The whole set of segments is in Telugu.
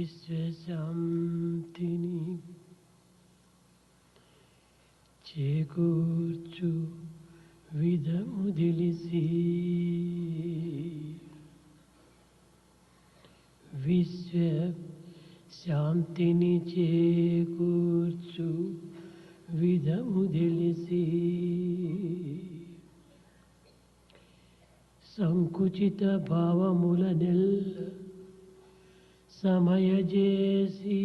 విశ్వశాంతిని చేకూర్చు విధము తెలిసి విశ్వశాంతిని చేకూర్చు విధము తెలిసి సంకుచిత భావముల నెల్ల సమయజేసి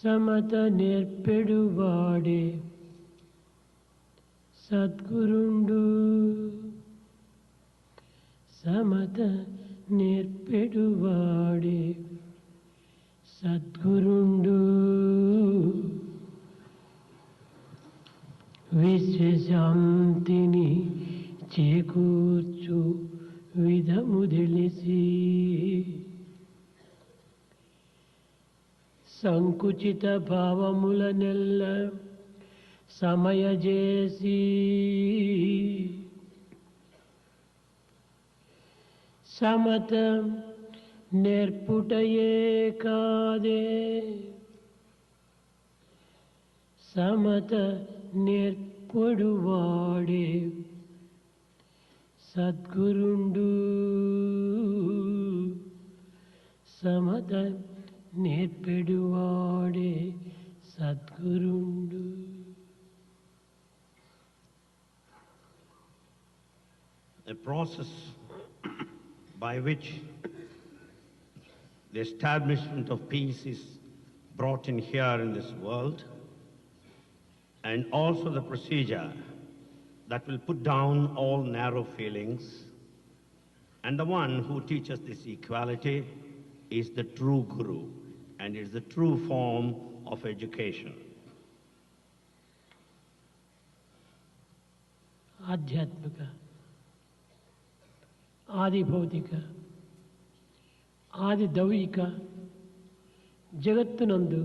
సమత నేర్పెడువాడే సద్గురుండు సమత నేర్పెడువాడే సద్గురుండు విశ్వశాంతిని చేకూర్చు విధము తెలిసి సంకుచిత భావముల నెల్ల సమయజేసి సమత నేర్పుటయే కాదే Samata నేర్పడువాడే సద్గురుండు Samata నేర్పెడువాడే సద్గురుండు. A process by which the establishment of peace is brought in here in this world, and also the procedure that will put down all narrow feelings, and the one who teaches this equality is the true Guru, and it is the true form of education. ఆధ్యాత్మిక ఆది భౌతిక ఆది దౌయిక జగత్తునందు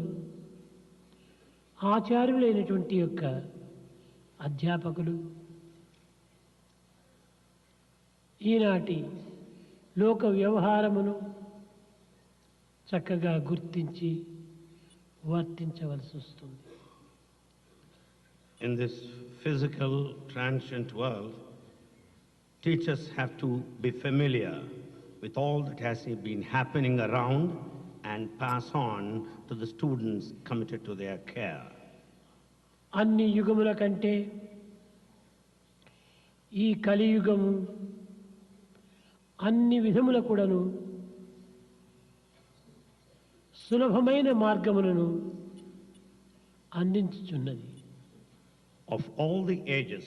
ఆచార్యులైనటువంటి యొక్క అధ్యాపకులు ఈనాటి లోక వ్యవహారమును చక్కగా గుర్తించి వర్తించవలసి వస్తుంది. In this physical, transient world, teachers have to be familiar with all that has been happening around and pass on to the students committed to their care. అన్ని యుగముల కంటే ఈ కలియుగము అన్ని విధముల కూడాను సులభమైన మార్గములను అందించుచున్నది. Of all the ages,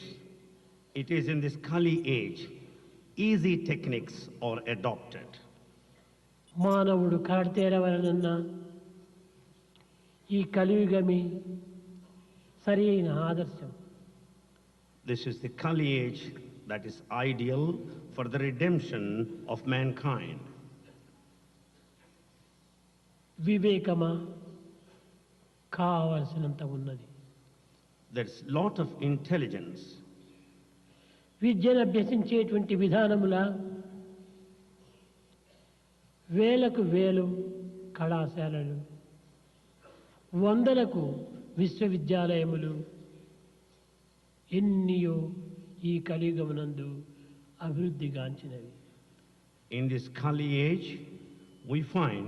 it is in this Kali age, easy techniques are adopted. మానవుడు కడతేరవలనన్నా ఈ కలియుగమే సరి అయిన ఆదర్శం. This is the Kali age that is ideal for the redemption of mankind. వివేకమా కావలసినంత ఉన్నది. There's lot of intelligence. విద్యను అభ్యసించేటువంటి విధానముల వేలకు వేలు కళాశాలలు, వందలకు విశ్వవిద్యాలయములు ఎన్నియో ఈ కలియుగమునందు అభివృద్ధిగాంచినవి. In this Kali age, we find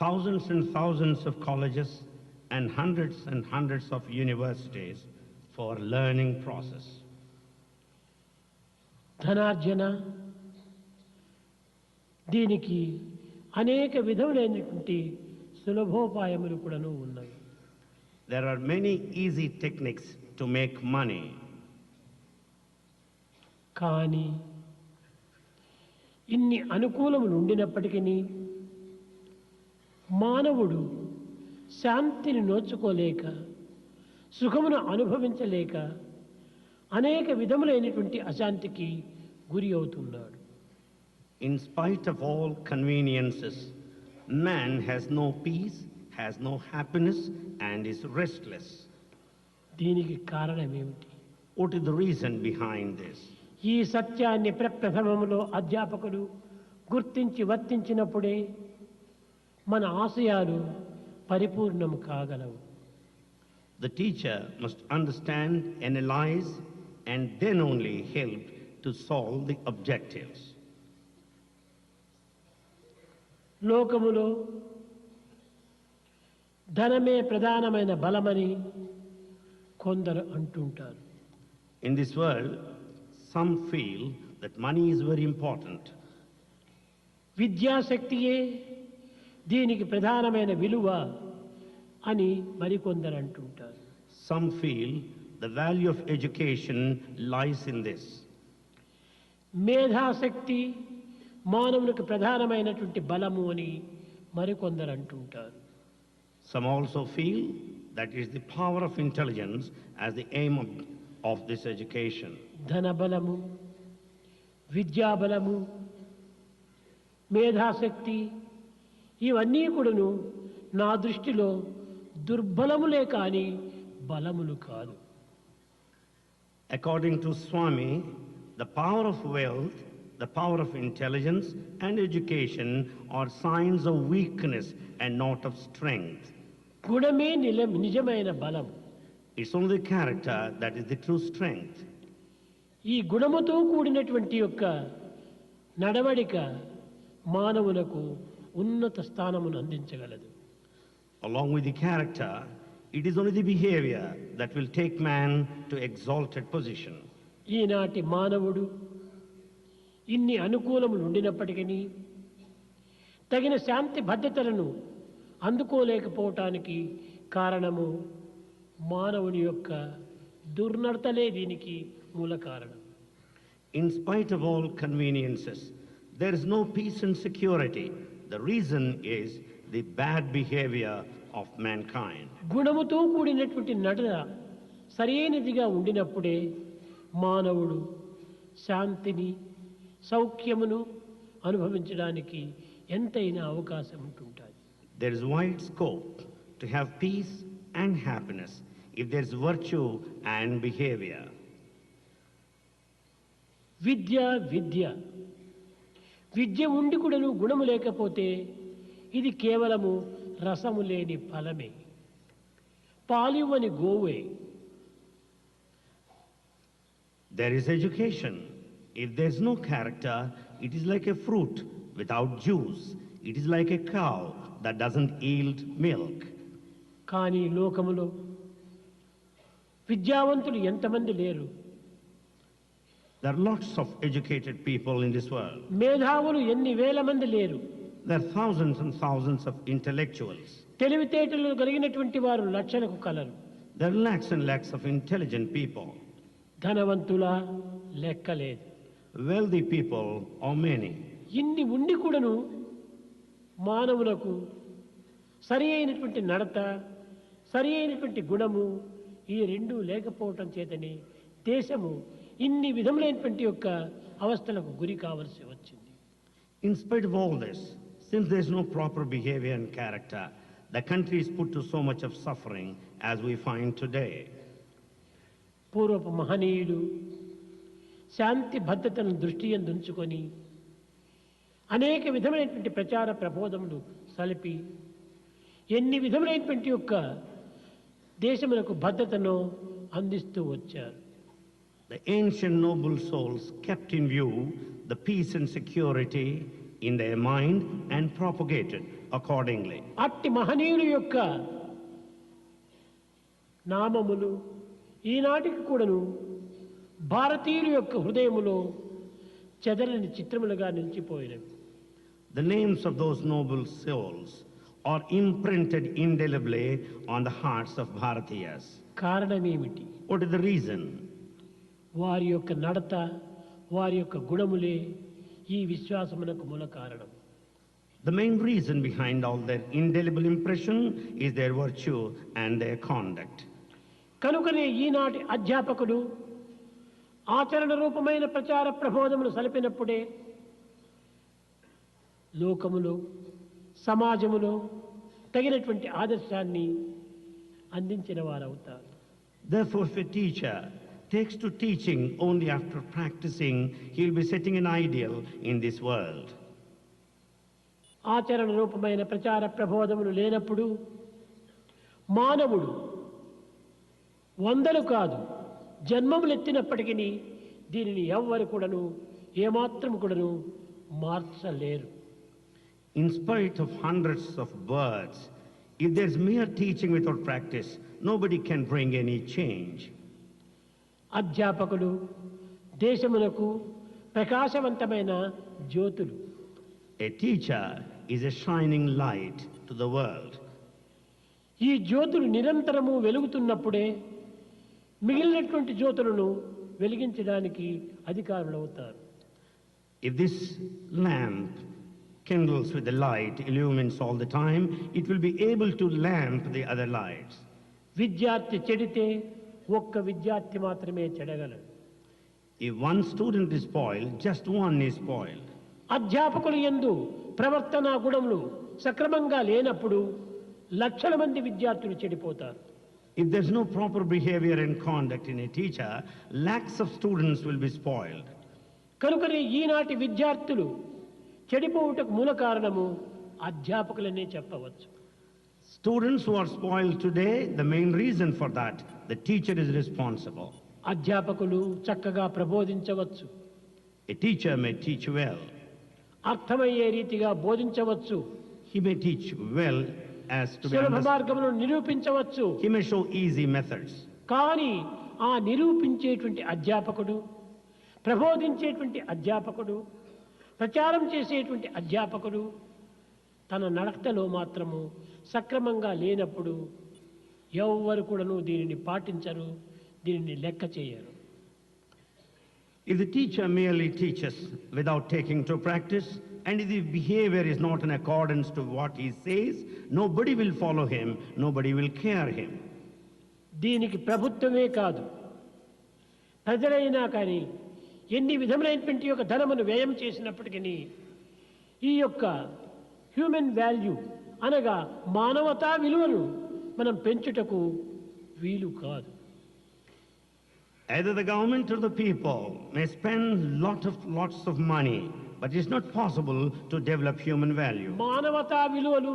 thousands and thousands of colleges and hundreds of universities for learning process. ధనార్జన దీనికి అనేక విధములైనటువంటి సులభోపాయములు కూడాను ఉన్నవి. There are many easy techniques to make money. కానీ ఇన్ని అనుకూలములు ఉండినప్పటికీ మానవుడు శాంతిని నోచుకోలేక సుఖమును అనుభవించలేక అనేక విధములైనటువంటి అశాంతికి గురి అవుతున్నాడు. In spite of all conveniences, man has no peace, has no happiness, and is restless. దీనికి కారణం ఏమిటి? What is the reason behind this? ఈ సత్యాన్ని ప్రప్రథమములో అధ్యాపకులు గుర్తించి వర్తించినప్పుడే మన ఆశయాలు పరిపూర్ణం కాగలవు. The teacher must understand, analyze, and then only help to solve the objectives. లోకములో ధనమే ప్రధానమైన బలమని కొందరు అంటుంటారు. In this world, some feel that money is very important. విద్యాశక్తియే దీనికి ప్రధానమైన విలువ అని మరికొందరు అంటుంటారు. Some feel the value of education lies in this. మేధాశక్తి మానవునికి ప్రధానమైనటువంటి బలము అని మరికొందరు అంటుంటారు. Some also feel that is the power of intelligence as the aim of this education. ధనబలము, విద్యాబలము, మేధాశక్తి ఇవన్నీ కూడాను నా దృష్టిలో దుర్బలములే కానీ బలములు కాదు. According to Swami, the power of wealth, the power of intelligence and education are signs of weakness and not of strength. గుణమే నిజమైన బలం. It's only character that is the true strength. ఈ గుణముతో కూడినటువంటి యొక్క నడవడిక మానవులకు ఉన్నత స్థానమును అందించగలదు. Along with the character, it is only the behavior that will take man to exalted position. ఈనాటి మానవుడు ఇన్ని అనుకూలములు ఉండినప్పటికీ తగిన శాంతి భద్రతలను అందుకోలేకపోవటానికి కారణము మానవుని యొక్క దుర్నడతలే దీనికి మూల కారణం. In spite of all conveniences, there is no peace and security. The reason is the bad behavior of mankind. గుణముతో కూడినటువంటి నడత సరైనదిగా ఉండినప్పుడే మానవుడు శాంతిని సౌఖ్యమును అనుభవించడానికి ఎంతైనా అవకాశం ఉంటుంటుంది. There is wide scope to have peace and happiness if there is virtue and behavior. విద్య విద్య ఉండి కూడాను గుణము లేకపోతే ఇది కేవలము రసము లేని ఫలమే, పాలివ్వని గోవే. There is education. If there is no character, it is like a fruit without juice. It is like a cow that doesn't yield milk. కానీ లోకములో విద్యావంతులు ఎంతమంది లేరు? There are lots of educated people in this world. మేధావులు ఎన్ని వేల మంది లేరు? There are thousands and thousands of intellectuals. తెలివితేటలు కలిగినటువంటి వారు లక్షలకు colour. There are lakhs and lakhs of intelligent people. ధనవంతుల లెక్కలేదు. Wealthy people are many. ఇన్ని ఉండి కూడాను మానవులకు సరి అయినటువంటి నడత, సరి అయినటువంటి గుణము ఈ రెండు లేకపోవటం చేతనే దేశము ఇన్ని విధములైనటువంటి యొక్క అవస్థలకు గురి కావలసి వచ్చింది. In spite of all this, since there is no proper behavior and character, the country is put to so much of suffering as we find today. పూర్వపు మహనీయులు శాంతి భద్రతను దృష్టి యందు ఉంచుకొని అనేక విధమైనటువంటి ప్రచార ప్రబోధములు సలిపి ఎన్ని విధములైనటువంటి యొక్క దేశములకు భద్రతను అందిస్తూ వచ్చారు. The ancient noble souls kept in view the peace and security in their mind and propagated accordingly. అట్టి మహనీయుల యొక్క నామములు ఈనాటికి కూడాను భారతీయుల యొక్క హృదయములో చెదరని చిత్రములుగా నిలిచిపోయినవి. The names of those noble souls are imprinted indelibly on the hearts of Bharatiyas. కారణమేమిటి? What is the reason? వారి యొక్క నడత, వారి యొక్క గుణములే ఈ విశ్వాసమునకు మూల కారణం. The main reason behind all their indelible impression is their virtue and their conduct. కనుకనే ఈనాటి అధ్యాపకులు ఆచరణ రూపమైన ప్రచార ప్రబోధములు సలిపినప్పుడే లోకములో సమాజములో తగినటువంటి ఆదర్శాన్ని అందించిన వారవుతారు. Therefore, if a teacher takes to teaching only after practicing, he will be setting an ideal in this world. ఆచరణ రూపమైన ప్రచార ప్రబోధములు లేనప్పుడు మానవుడు వందలు కాదు జన్మములు ఎత్తినప్పటికీ దీనిని ఎవ్వరు కూడాను ఏమాత్రం కూడాను మార్చలేరు. In spite of hundreds of births, if there's mere teaching without practice, nobody can bring any change. అధ్యాపకులు దేశమునకు ప్రకాశవంతమైన జ్యోతులు. A teacher is a shining light to the world. ఈ జ్యోతులు నిరంతరము వెలుగుతున్నప్పుడే మిగిలినటువంటి జ్యోతులను వెలిగించడానికి అధికారులవుతారు. If this lamp kindles with the light, illumines all the time, it will be able to lamp the other lights. విద్యార్థి చెడితే ఒక్క విద్యార్థి మాత్రమే చెడగలడు. If one student is spoiled, just one is spoiled. అధ్యాపకులు యందు ప్రవర్తనా గుణములు సక్రమంగా లేనప్పుడు లక్షల మంది విద్యార్థులు చెడిపోతారు. If there's no proper behavior and conduct in a teacher, lakhs of students will be spoiled. కనుకనే ఈనాటి విద్యార్థులు చెడిపోవుటకు మూల కారణము అధ్యాపకులనే చెప్పవచ్చు. Students who are spoiled today, the main reason for that, the teacher is responsible. అధ్యాపకులు చక్కగా ప్రబోధించవచ్చు, A teacher may teach well. అర్థమయ్యే రీతిగా బోధించవచ్చు, He may teach well as to be సులభ understood. మార్గములను నిరూపించవచ్చు. He may show easy methods. కానీ ఆ నిరూపించేటువంటి అధ్యాపకుడు, ప్రబోధించేటువంటి అధ్యాపకుడు, ప్రచారం చేసేటువంటి అధ్యాపకుడు తన నడకలో మాత్రము సక్రమంగా లేనప్పుడు ఎవ్వరు కూడాను దీనిని పాటించరు, దీనిని లెక్క చేయరు. If the teacher merely teaches without taking to practice, and if the behavior is not in accordance to what he says, nobody will follow him, nobody will care him. దీనికి ప్రభుత్వమే కాదు, ప్రజలైనా కానీ ఎన్ని విధములైనటువంటి యొక్క ధనమును వ్యయం చేసినప్పటికీ ఈ యొక్క హ్యూమన్ వాల్యూ అనగా మానవతా విలువను మనం పెంచుటకు వీలు కాదు. Either the government or the people may spend lots of money, but it's not possible to develop human value. మానవతా విలువలు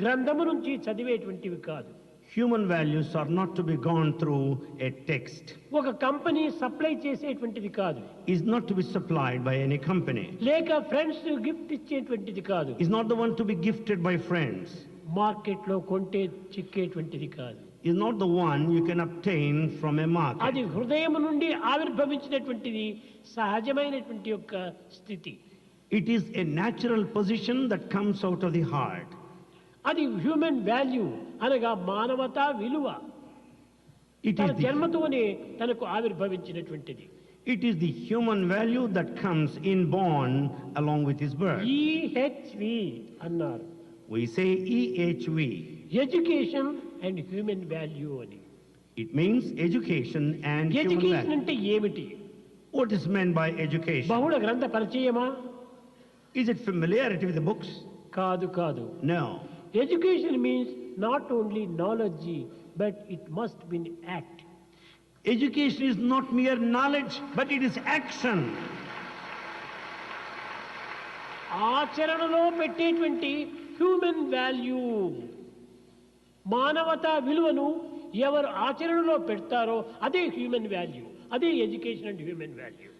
గ్రంథము నుంచి చదివేటువంటివి కాదు. Human values are not to be gone through a text. ఒక కంపెనీ సప్లై చేసేటువంటిది కాదు. Is not to be supplied by any company. లేక ఫ్రెండ్స్ గిఫ్ట్ ఇచ్చేటువంటిది కాదు. Is not the one to be gifted by friends. మార్కెట్లో కొంటే చిక్కేటువంటిది కాదు. Is not the one you can obtain from a market. అది హృదయం నుండి ఆవిర్భవించినటువంటిది సహజమైనటువంటి యొక్క స్థితి. It is a natural position that comes out of the heart. అది హ్యూమన్ వాల్యూ అనగా మానవతా విలువ. తన జన్మతోనే తనకు ఆవిర్భవించినటువంటిది. It is the human value that comes inborn along with his birth. EHV అన్నారు. We say EHV. Education and human value అని. It means education and human education value. అంటే ఏమిటి? What is meant by education? బహుళ గ్రంథ పరిచయమా? Is it familiarity with the books? కాదు కాదు. No. Education means not only knowledge but it must be act. Education is not mere knowledge, but it is action. ఆచరణలో పెట్టేటువంటి హ్యూమన్ వాల్యూ మానవతా విలువను ఎవరు ఆచరణలో పెడతారో అదే హ్యూమన్ వాల్యూ, అదే education and human value.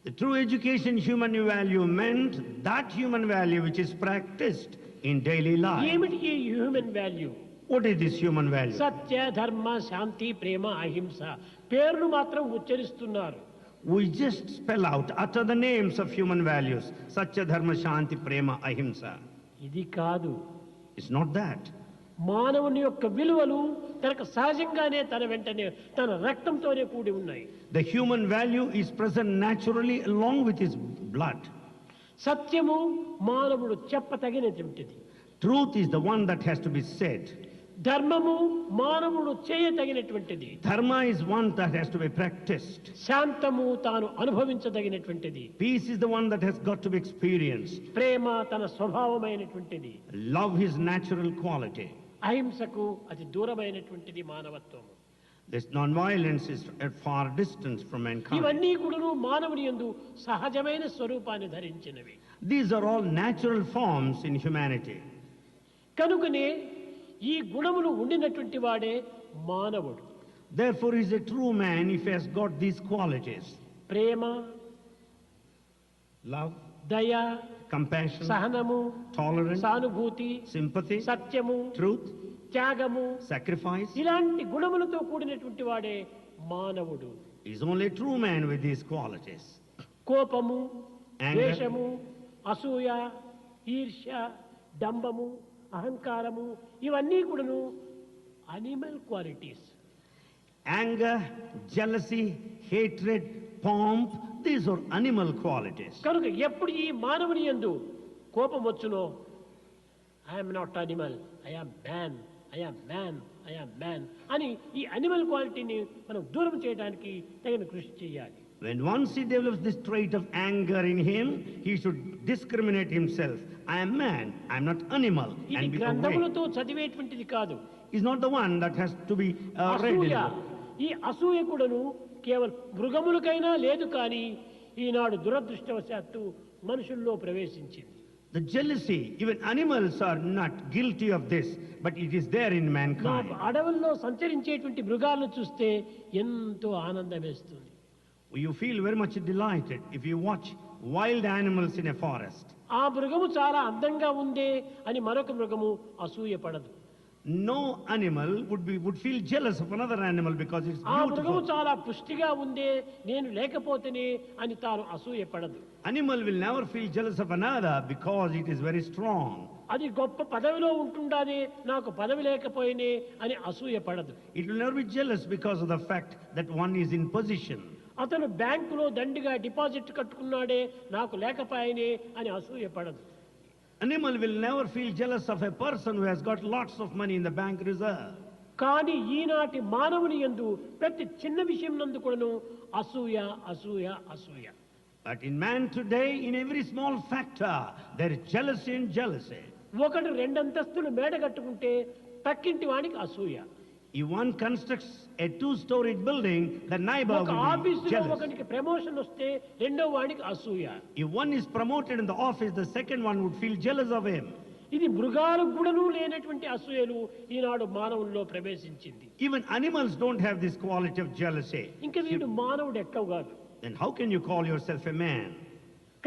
The true education, human value meant that human value which is practiced in daily life. ఏమిటి ఈ human value? What is this human value? సత్య, ధర్మ, శాంతి, ప్రేమ, అహింస పేర్లు మాత్రం ఉచ్చరిస్తున్నారు. We just spell out, utter the names of human values. Satya, Dharma, Shanti, Prema, Ahimsa. ఇది కాదు. It's not that. మానవుని యొక్క విలువలు తనకు సహజంగానే తన వెంటనే తన రక్తంతోనే కూడి ఉన్నాయి. The human value is present naturally along with his blood. సత్యము మానవుడు చెప్పతగినటువంటిది. Truth is the one that has to be said. ధర్మము మానవుడు చేయతగినటువంటిది. Dharma is one that has to be practiced. శాంతము తాను అనుభవించదగినటువంటిది. Peace is the one that has got to be experienced. ప్రేమ తన స్వభావమైనటువంటిది. Love is natural quality. అహింసకు అతి దూరమైనటువంటిది మానవత్వము. This non-violence is at far distance from mankind. ఇవన్నీ కూడాను మానవుని యందు సహజమైన స్వరూపాన్ని ధరించినవి. These are all natural forms in humanity. కనుకనే ఈ గుణములు ఉండినటువంటి వాడే మానవుడు. Therefore, he is a true man if he has got these qualities: Prema, love, దయ, compassion, సహనము, tolerance, సానుభూతి, sympathy, సత్యము, truth, త్యాగము, sacrifice. ఇలాంటి గుణములతో కూడినటువంటి వాడే మానవుడు. He is only a true man with these qualities. కోపము, Anger. ద్వేషము, అసూయ, ఈర్ష్య, డంబము, అహంకారము ఇవన్నీ కూడాను animal qualities. Anger, jealousy, hatred, pomp, these are animal qualities. కనుక ఎప్పుడు ఈ మానవుని యందు కోపం వచ్చునో, I'm not animal, I'm man, I'm man, I'm man అని ఈ అనిమల్ క్వాలిటీని మనం దూరం చేయడానికి తగిన కృషి చేయాలి. When once he develops this trait of anger in him, he should discriminate himself. I am man, I am not animal. ఇది And be aware. గ్రంథములతో చదివేటువంటిది కాదు. He's not the one that has to be read. అసూయ, ఈ అసూయ కూడాను కేవలం మృగములకైనా లేదు కానీ ఈనాడు దురదృష్టవశాత్తు మనుషుల్లో ప్రవేశించింది. The jealousy, even animals are not guilty of this, but it is there in mankind. అడవుల్లో సంచరించేటువంటి మృగాలను చూస్తే ఎంతో ఆనందం వేస్తుంది. You feel very much delighted if you watch wild animals in a forest. ఆ మృగము చాలా అందంగా ఉందే అని మరొక మృగము అసూయ పడదు. No animal would feel jealous of another animal because it's ఆ మృగము beautiful. చాలా పుష్టిగా ఉందే నేను లేకపోతేనే అని తాను అసూయ పడదు. Animal will never feel jealous of another because it is very strong. అది గొప్ప పదవిలో ఉంటుండానే నాకు పదవి లేకపోయినే అని అసూయ పడదు. It will never be jealous because of the fact that one is in position. అతను బ్యాంకులో దండిగా డిపాజిట్ కట్టుకున్నాడే నాకు లేకపోయినే అని అసూయ పడదు. Animal will never feel jealous of a person who has got lots of money in the bank reserve. కానీ ఈనాటి మానవుని యందు ప్రతి చిన్న విషయం నందు కూడాను అసూయ అసూయ అసూయ. But in man today, in every small factor, there is jealousy and jealousy. ఒకడు రెండంతస్తులు మేడ కట్టుకుంటే పక్కింటి వానికి అసూయ. If one constructs a two-storied building, the neighbor ఒక will be ఆఫీసులో jealous. ఒకనికి ప్రమోషన్ వస్తే రెండో వానికి అసూయ. If one is promoted in the office, the second one would feel jealous of him. ఇది మృగాలకు కూడాను లేనటువంటి అసూయలు ఈనాడు మానవుల్లో ప్రవేశించింది. Even animals don't have this quality of jealousy. ఇంకా వీడు మానవుడు ఎక్కవు కాదు. Then how can you call yourself a man?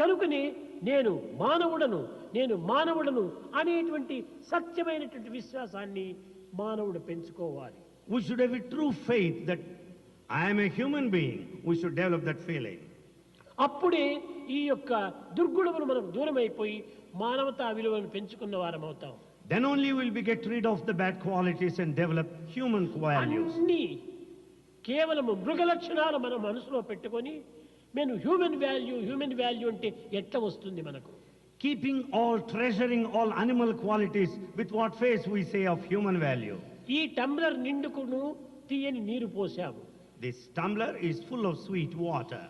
కనుకనే నేను మానవుడను, నేను మానవుడను అనేటువంటి సత్యమైనటువంటి విశ్వాసాన్ని మానవుడు పెంచుకోవాలి. We should have a true faith that I am a human being. We should develop that feeling. అప్పుడే ఈ యొక్క దుర్గుణములు మనకు దూరం అయిపోయి మానవతా విలువలను పెంచుకున్న వారం అవుతాం. Then only will we get rid of the bad qualities and develop human values. అన్ని కేవలము మృగ లక్షణాలు మన మనసులో పెట్టుకొని నేను హ్యూమన్ వాల్యూ అంటే ఎట్లా వస్తుంది మనకు? Keeping all, treasuring all animal qualities, with what face we say of human value. ఈ టంబ్లర్ నిండుకును తీయని నీరు పోసాము. This tumbler is full of sweet water.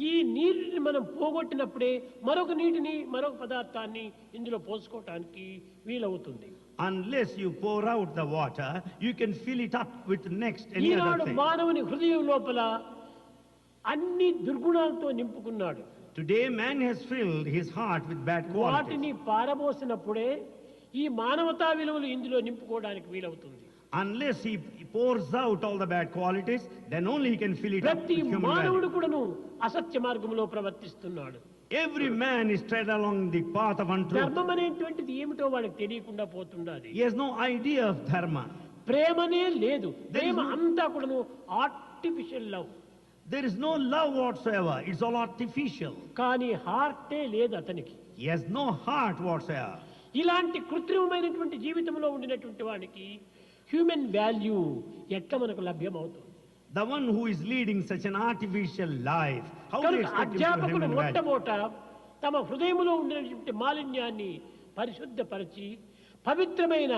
ఈ నీటిని మనం పోగొట్టినప్పుడే మరొక నీటిని మరొక పదార్థాన్ని ఇందులో పోసుకోవటానికి వీలవుతుంది. Unless you pour out the water, you can fill it up with next any other Eenadu thing. మానవుని హృదయం లోపల అన్ని దుర్గుణాలతో నింపుకున్నాడు. Today man has filled his heart with bad వాటిని qualities. పారబోసినప్పుడే ఈ మానవతా విలువలు ఇందులో నింపుకోవడానికి వీలవుతుంది. Unless he pours out all the bad qualities, then only he can fill it up ప్రతి with human మానవుడు value. కూడాను అసత్య మార్గంలో ప్రవర్తిస్తున్నాడు. Every man is tread along the path of untruth. ధర్మం అనేటువంటిది ఏమిటో వాడికి తెలియకుండా పోతుండాలి. He has no idea of dharma. ప్రేమనే లేదు. ప్రేమ There is no- అంతా కూడాను artificial love. There is no love whatsoever. It's all artificial. కానీ హార్టే లేదు అతనికి. He has no heart whatsoever. ఇలాంటి కృత్రిమమైనటువంటి జీవితంలో ఉండినటువంటి వాడికి హ్యూమన్ వాల్యూ ఎట్లా మనకు లభ్యమవుతుంది? The one who is leading such an artificial life, how do you కనుక expect him to have అధ్యాపకుడు human value? మొట్టమొదట తమ హృదయంలో ఉండినటువంటి మాలిన్యాన్ని పరిశుద్ధపరిచి పవిత్రమైన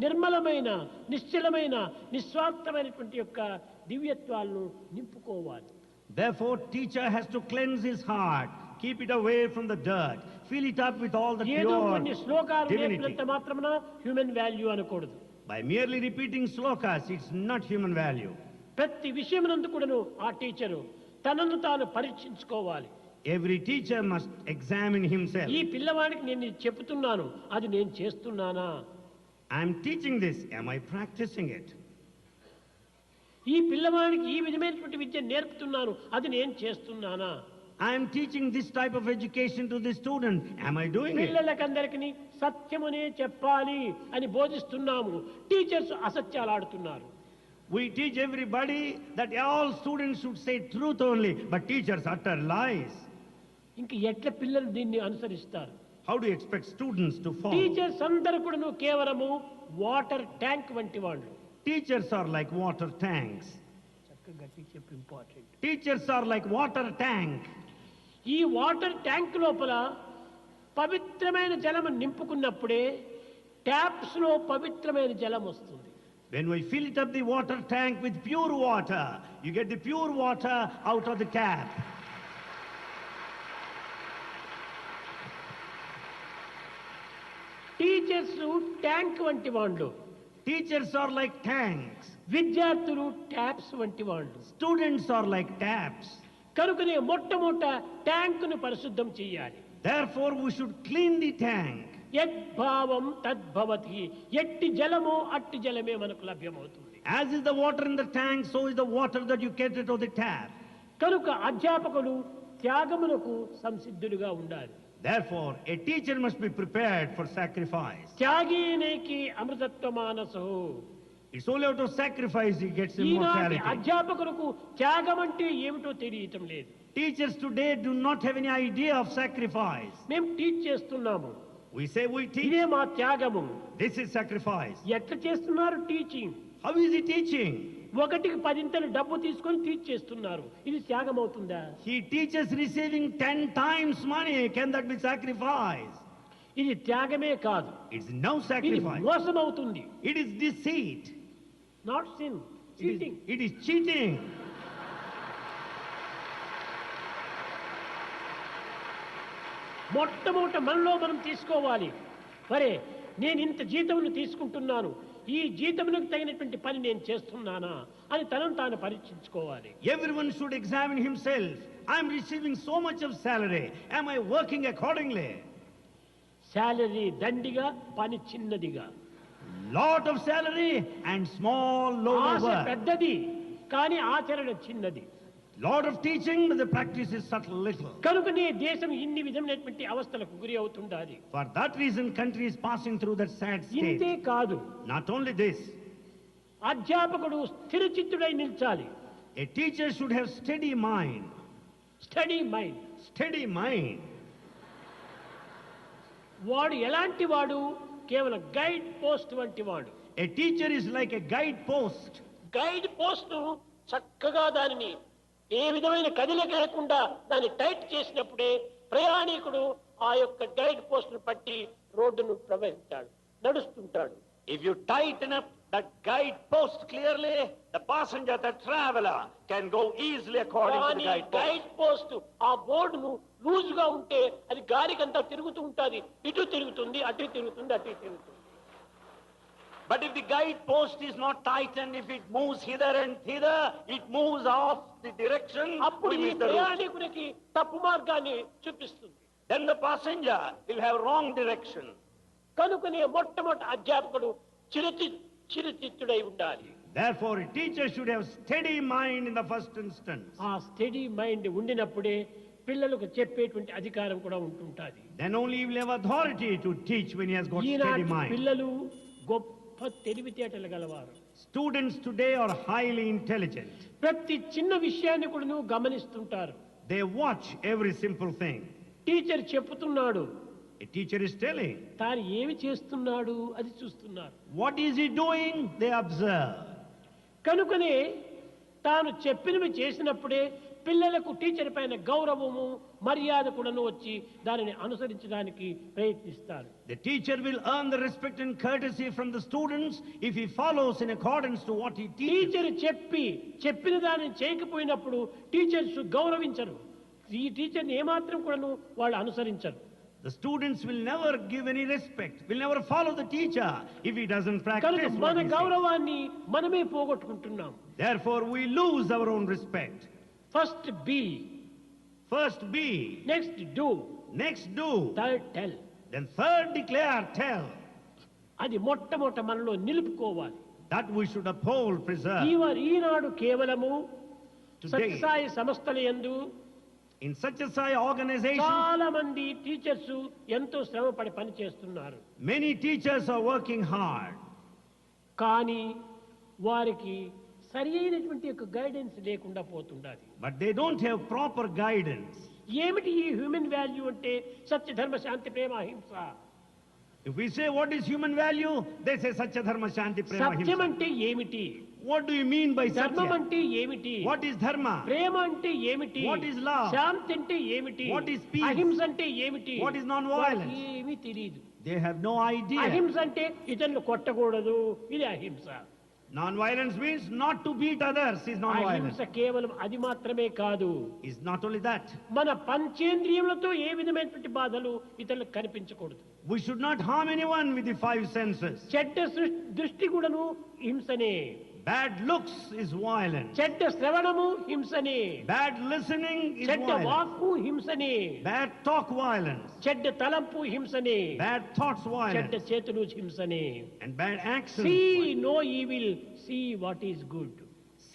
నిర్మలమైన నిశ్చలమైన నిస్వార్థమైనటువంటి యొక్క దివ్యత్వాలను నింపుకోవాలి. Therefore, teacher has to cleanse his heart, keep it away from the dirt, fill it up with all the ఏదో pure కొన్ని శ్లోకాలు divinity. నేర్పినంత మాత్రమున హ్యూమన్ వాల్యూ అనకూడదు. By merely repeating slokas, it's not human value. ప్రతి విషయమునందు కూడాను ఆ టీచరు తనను తాను పరీక్షించుకోవాలి. Every teacher must examine himself. ఈ పిల్లవాడికి నేను ఇది చెప్తున్నాను, అది నేను చేస్తున్నానా? I am teaching this, am I practicing it? ఈ పిల్లవాడికి ఈ విధమైనటువంటి విద్య నేర్పుతున్నాను, అది నేను చేస్తున్నానా? I am teaching this type of education to the student, am I doing it? పిల్లలకందరికీ సత్యమునే చెప్పాలి అని బోధిస్తున్నాము, టీచర్స్ అసత్యాలు ఆడుతున్నారు. We teach everybody that all students should say truth only, but teachers utter lies. ఇంక ఎట్లా పిల్లలు దీన్ని అనుసరిస్తారు? How do you expect students to follow? Teachers అందరూ కూడాను కేవలము వాటర్ ట్యాంక్ వంటి వాళ్ళు. Teachers are like water tanks. చక్కగా గట్టి చెప్పు, important. Teachers are like water tank. ఈ వాటర్ ట్యాంక్ లోపల పవిత్రమైన జలం నింపుకున్నప్పుడే ట్యాప్స్ లో పవిత్రమైన జలం వస్తుంది. When we fill it up the water tank with pure water, you get the pure water out of the tap. Teachers tank వంటి వాళ్ళు, Teachers are like tanks. విద్యార్థులు ట్యాప్స్ వంటి వాళ్ళు. Students are like taps. కనుకనే మొట్టమొదట ట్యాంకును పరిశుద్ధం చేయాలి. Therefore, we should clean the tank. యద్భావం తద్భవతి, ఎట్టి జలమో అట్టి జలమే మనకు లభ్యమవుతుంది. As is the water in the tank, so is the water that you get out of the tap. కనుక అధ్యాపకులు త్యాగమునకు సంసిద్ధులుగా ఉండాలి. Therefore, a teacher must be prepared for sacrifice. త్యాగీనేకి అమృతత్వ మానసో. It's only out of sacrifice he gets ఈనాటి immortality. అధ్యాపకులకు త్యాగం అంటే ఏమిటో తెలియటం లేదు. Teachers today do not have any idea of sacrifice. మేము టీచ్ చేస్తున్నాము, We say we teach. ఇదే మా త్యాగము. This is sacrifice. ఎట్లా చేస్తున్నారు teaching? How is he teaching? ఒకటికి 10 డబ్బు తీసుకొని టీచ్ చేస్తున్నారు, ఇది త్యాగం అవుతుందా? He teaches receiving 10 times money. Can that be sacrifice? ఇది త్యాగమే కాదు, It's no ఇది sacrifice. మోసం అవుతుంది. It is deceit. Not sin, cheating. It is cheating. మొట్టమొదట మనలో మనం తీసుకోవాలి, మరే నేను ఇంత జీతమును తీసుకుంటున్నాను, ఈ జీతమునకు తగినటువంటి పని నేను చేస్తున్నానా అని తనను తాను పరీక్షించుకోవాలి. Everyone should examine himself. I am receiving so much of salary. Am I working accordingly? Salary దండిగా, పని చిన్నదిగా. Lot of salary and small load of Asha work. పెద్దది కానీ ఆచరణ చిన్నది. Lot of teaching, but the practice is subtle little. కనుకనే దేశం ఇన్ని విధమైనటువంటి అవస్థలకు గురి అవుతుండాలి. For that reason, country is passing through that sad ఇంతే state. కాదు, Not only this, అధ్యాపకుడు స్థిరచిత్తుడై నిల్చాలి. a teacher should have steady mind. Study mind. Steady mind. వాడు ఎలాంటి వాడు? కేవలం గైడ్ పోస్ట్ వంటి వాడు. A teacher is like a guide post. Guide post చక్కగా దానిని ఏ విధమైన కదిలిక లేకుండా దాన్ని టైట్ చేసినప్పుడే ప్రయాణికుడు ఆ యొక్క గైడ్ పోస్ట్ పట్టి రోడ్డును ప్రవహిస్తాడు, నడుస్తుంటాడు. If you tighten up that guide post clearly, the passenger, the traveler, can go easily according to the కానీ guide post. గైడ్ పోస్ట్ ఆ బోర్డును లూజ్ గా ఉంటే అది గాలికంతా తిరుగుతూ ఉంటుంది, ఇటు తిరుగుతుంది, అటు తిరుగుతుంది, అటు తిరుగుతుంది. But if the guide post is not tightened, if it moves hither and thither, it moves off the direction, అప్పుడు we ఈ miss the route. ప్రయాణికునికి తప్పు మార్గాన్ని చూపిస్తుంది. Then the passenger will have wrong direction. కనుకనే మొట్టమొదటి అధ్యాపకుడు చిరుచిత్తుడై ఉండాలి. Therefore, a teacher should have steady mind in the first instance. ఆ స్టడీ మైండ్ ఉండినప్పుడే పిల్లలకు చెప్పేటువంటి అధికారం కూడా ఉంటుంటుంది. Then only he will have authority to teach when he has got steady ఈనాటి mind. పిల్లలు గొప్ప తెలివితేటలు గలవారు. Students today are highly intelligent. ప్రతి చిన్న విషయాన్ని కూడా నువ్వు గమనిస్తుంటారు. They watch every simple thing. Teacher చెప్తున్నాడు, A teacher is telling. తాను ఏమి చేస్తున్నాడు అది చూస్తున్నారు. What is he doing? They observe. కనుకనే తాను చెప్పినవి చేసినప్పుడే పిల్లలకు టీచర్ పైన గౌరవము మర్యాద కూడాను వచ్చి దానిని అనుసరించడానికి ప్రయత్నిస్తారు. The teacher will earn the respect and courtesy from the students if he follows in accordance to what he teaches. Teacher చెప్పిన దానిని చేయకపోయినప్పుడు టీచర్స్ గౌరవించరు. ఈ టీచర్ని ఏమాత్రం కూడాను వాళ్ళు అనుసరించరు. The students will never give any respect, will never follow the teacher if he doesn't కనుక practice what మన he says. గౌరవాన్ని మనమే పోగొట్టుకుంటున్నాం. Therefore, we lose our own respect. First be, First be, next do, next do, third tell. then third declare, tell. అది మొట్టమొదట మనలో నిలుపుకోవాలి. That we should uphold, preserve. ఈనాడు కేవలము Today, సత్యసాయి సంస్థల యందు in Satyasai organization, చాలా మంది టీచర్స్ ఎంతో శ్రమపడి పని చేస్తున్నారు. many teachers are working hard. కానీ వారికి సరి అయినటువంటి యొక్క గైడెన్స్ లేకుండా పోతుండాలి. But they don't have proper guidance. ఏమిటి ఈ హ్యూమన్ వాల్యూ అంటే? సత్య ధర్మ శాంతి ప్రేమ అహింస. If we say what is human value, they say Satya Dharma Shanti Prema Satyam Ahimsa. అంటే ఏమిటి? What do you mean by ధర్మం Satya? అంటే ఏమిటి? What is Dharma? ప్రేమ అంటే ఏమిటి? What is love? శాంతి అంటే ఏమిటి? What is peace? అహింస అంటే ఏమిటి? What is non-violence? వారికి ఏమీ తెలియదు. They have no idea. అహింస అంటే ఇతరులు కొట్టకూడదు, ఇది అహింస. Non-violence means not to beat others is non-violence. అహింస కేవలం అది మాత్రమే కాదు. It's not only that. మన పంచేంద్రియములతో ఏ విధమైనటువంటి బాధలు ఇతరులకు కనిపించకూడదు. We should not harm anyone with the five senses. చెడ్డ దృష్టి కూడాను హింసనే. Bad looks is violence. చెడ్డ శ్రవణము హింసనే. Bad listening is చెడ్డ violence. వాక్కు హింసనే. Bad talk violence. చెడ్డ తలంపు హింసనే. Bad thoughts చెడ్డ violence. చేతులు హింసనే. And bad actions. See no evil, see what is good.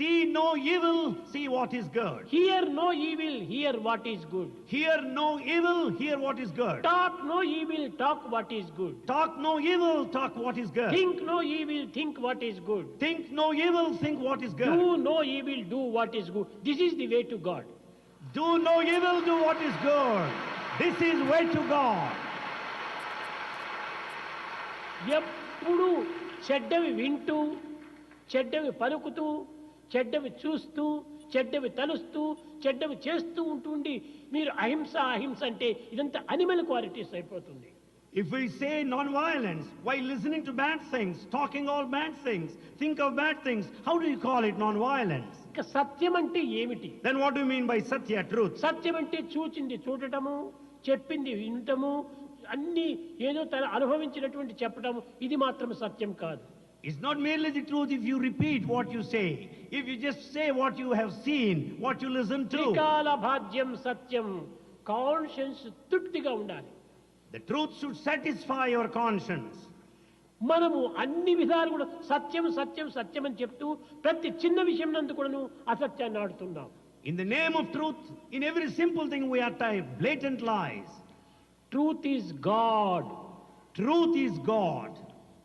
See no evil, see what is good. Hear no evil, hear what is good. Hear no evil, hear what is good. Talk no evil, talk what is good. Talk no evil, talk what is good. Think no evil, think what is good. Think no evil, think what is good. Do no evil, do what is good. This is the way to God. Do no evil, do what is good. This is way to God. ఎప్పుడు చెడ్డవి వింటూ, చెడ్డవి పలుకుతూ, చెడ్డవి చూస్తూ, చెడ్డవి తలుస్తూ, చెడ్డవి చేస్తూ ఉంటుండి మీరు అహింస అహింస అంటే ఇదంతా అనిమల్ క్వాలిటీస్ అయిపోతుంది. If we say non-violence while listening to bad things, talking all bad things, think of bad things, how do you call it non-violence? ఇక సత్యం అంటే ఏమిటి? Then what do you mean by Satya, truth? సత్యం అంటే చూచింది చూడటము, చెప్పింది వినటము, అన్ని ఏదో తన అనుభవించినటువంటి చెప్పటము, ఇది మాత్రం సత్యం కాదు. It's not merely the truth if you repeat what you say. If you just say what you have seen, what you listen to. త్రికాల భాగ్యం సత్యం, కాన్షియన్స్ తృప్తిగా ఉండాలి. The truth should satisfy your conscience. మనము అన్ని విధాలు కూడా సత్యం సత్యం సత్యం అని చెప్తూ ప్రతి చిన్న విషయం నందు కూడాను అసత్యాన్ని ఆడుతున్నాం. In the name of truth, in every simple thing we are type blatant lies. Truth is God. Truth is God.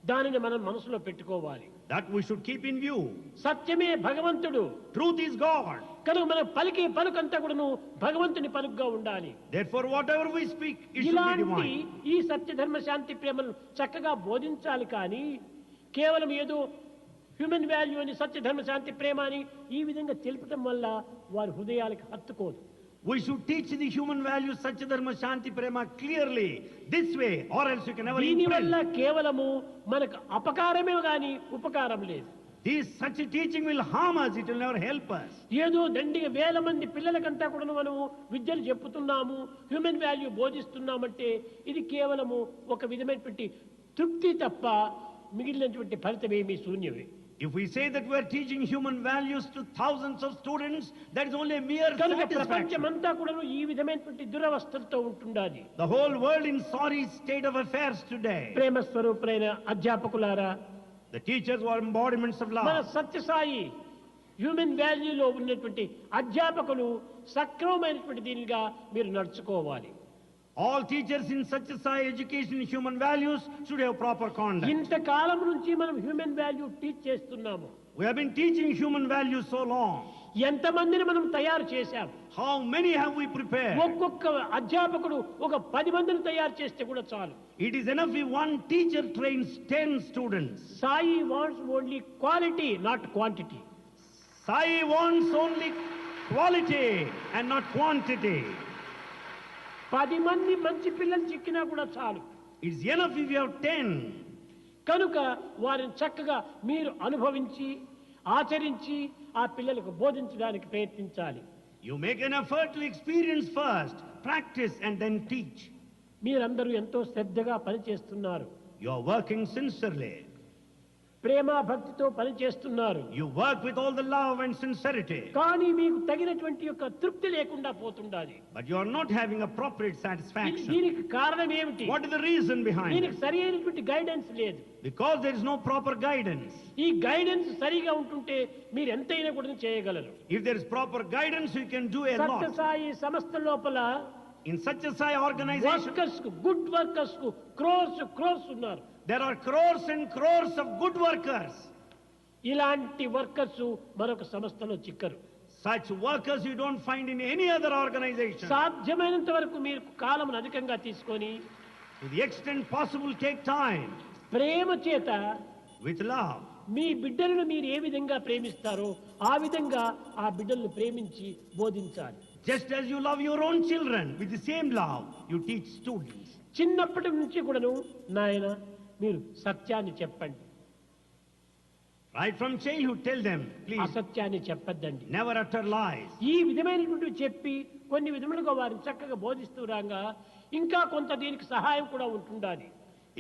దానిని మనం మనసులో పెట్టుకోవాలి. That we should keep in view. సత్యమే భగవంతుడు. Truth is God. కనుక మనం పలికే పలుకంతా కూడాను భగవంతుని పలుకుగా ఉండాలి. Therefore, whatever we speak, it should be ఇలాంటి divine. ఈ సత్య ధర్మ శాంతి ప్రేమను చక్కగా బోధించాలి. కానీ కేవలం ఏదో హ్యూమన్ వాల్యూ అని సత్య ధర్మ శాంతి ప్రేమ అని ఈ విధంగా తెలుపటం వల్ల వారి హృదయాలకు హత్తుకోదు. We should teach the human values Satya Dharma Shanti Prema clearly this way, or else you can never దీనివల్ల imprint. కేవలము మనకు అపకారమే గాని ఉపకారం లేదు. This such a teaching will harm us, it will never help us. ఏదో దండిగా వేల మంది పిల్లలకంతా కూడా మనము విద్యలు చెప్పుతున్నాము, హ్యూమన్ వాల్యూ బోధిస్తున్నామంటే ఇది కేవలము ఒక విధమైనటువంటి తృప్తి తప్ప మిగిలినటువంటి ఫలితం ఏమీ శూన్యమే. If we say that we are teaching human values to thousands of students, that is only a mere కనుక satisfaction. ప్రపంచమంతా కూడా ఈ విధమైనటువంటి దురవస్థలతో ఉంటుండాలి. The whole world in sorry state of affairs today. ప్రేమ స్వరూపులైన అధ్యాపకులారా, The teachers who are embodiments of మన love. సత్యసాయి హ్యూమన్ వాల్యూలో ఉన్నటువంటి అధ్యాపకులు సక్రమమైనటువంటి దీనిగా మీరు నడుచుకోవాలి. All teachers in Satya Sai education in human values should have proper conduct. ఇంతకాలం నుంచి మనం హ్యూమన్ వాల్యూ టీచ్ చేస్తున్నాము. We have been teaching human values so long. ఎంతమందిని మనం తయారు చేశాం? How many have we prepared? ఒక్కొక్క అధ్యాపకుడు ఒక 10 మందిని తయారు చేస్తే కూడా చాలు. It is enough if one teacher trains 10 students. Sai wants only quality, not quantity. Sai wants only quality and not quantity. 10 మంది మంచి పిల్లలు చిక్కినా కూడా చాలు. It's enough if you have 10. కనుక వారిని చక్కగా మీరు అనుభవించి ఆచరించి ఆ పిల్లలకు బోధించడానికి ప్రయత్నించాలి. You make an effort to experience first, practice and then teach. మీరందరూ ఎంతో శ్రద్ధగా పనిచేస్తున్నారు. You are working sincerely. ప్రేమ భక్తితో పనిచేస్తున్నారు. You work with all the love and sincerity. కానీ మీకు తగినటువంటి యొక్క తృప్తి లేకుండా పోతుండాలి. But you are not having appropriate satisfaction. దీనికి కారణం ఏమిటి? What is the reason behind దీనికి it? సరి అయినటువంటి గైడెన్స్ లేదు. Because there is no proper guidance. ఈ గైడెన్స్ సరిగా ఉంటుంటే మీరు ఎంతైనా కూడా చేయగలరు. If there is proper guidance, you can do a lot. Sathya Sai సంస్థ లోపల In such a Sai organization, workers కు, గుడ్ వర్కర్స్ కు క్రోర్స్ ఉన్నారు. there are crores and crores of good workers. ఇలాంటి వర్కర్స్ మరొక సంస్థలో చిక్కరు. Such workers you don't find in any other organization. సాధ్యమైనంత వరకు మీరు కాలమును అధికంగా తీసుకొని To the extent possible, take time ప్రేమ చేత with love. మీ బిడ్డలను మీరు ఏ విధంగా ప్రేమిస్తారో ఆ విధంగా ఆ బిడ్డలను ప్రేమించి బోధించాలి. Just as you love your own children, with the same love, you teach students. చిన్నప్పటి నుంచి కూడాను నాయన మీరు సత్యాన్ని చెప్పండి, Right from childhood, tell them, please, అసత్యాన్ని చెప్పద్దండి. never utter lies. ఈ విధమైనటువంటి చెప్పి కొన్ని విధములుగా వారిని చక్కగా బోధిస్తూ రాగా ఇంకా కొంత దీనికి సహాయం కూడా ఉంటుండాలి.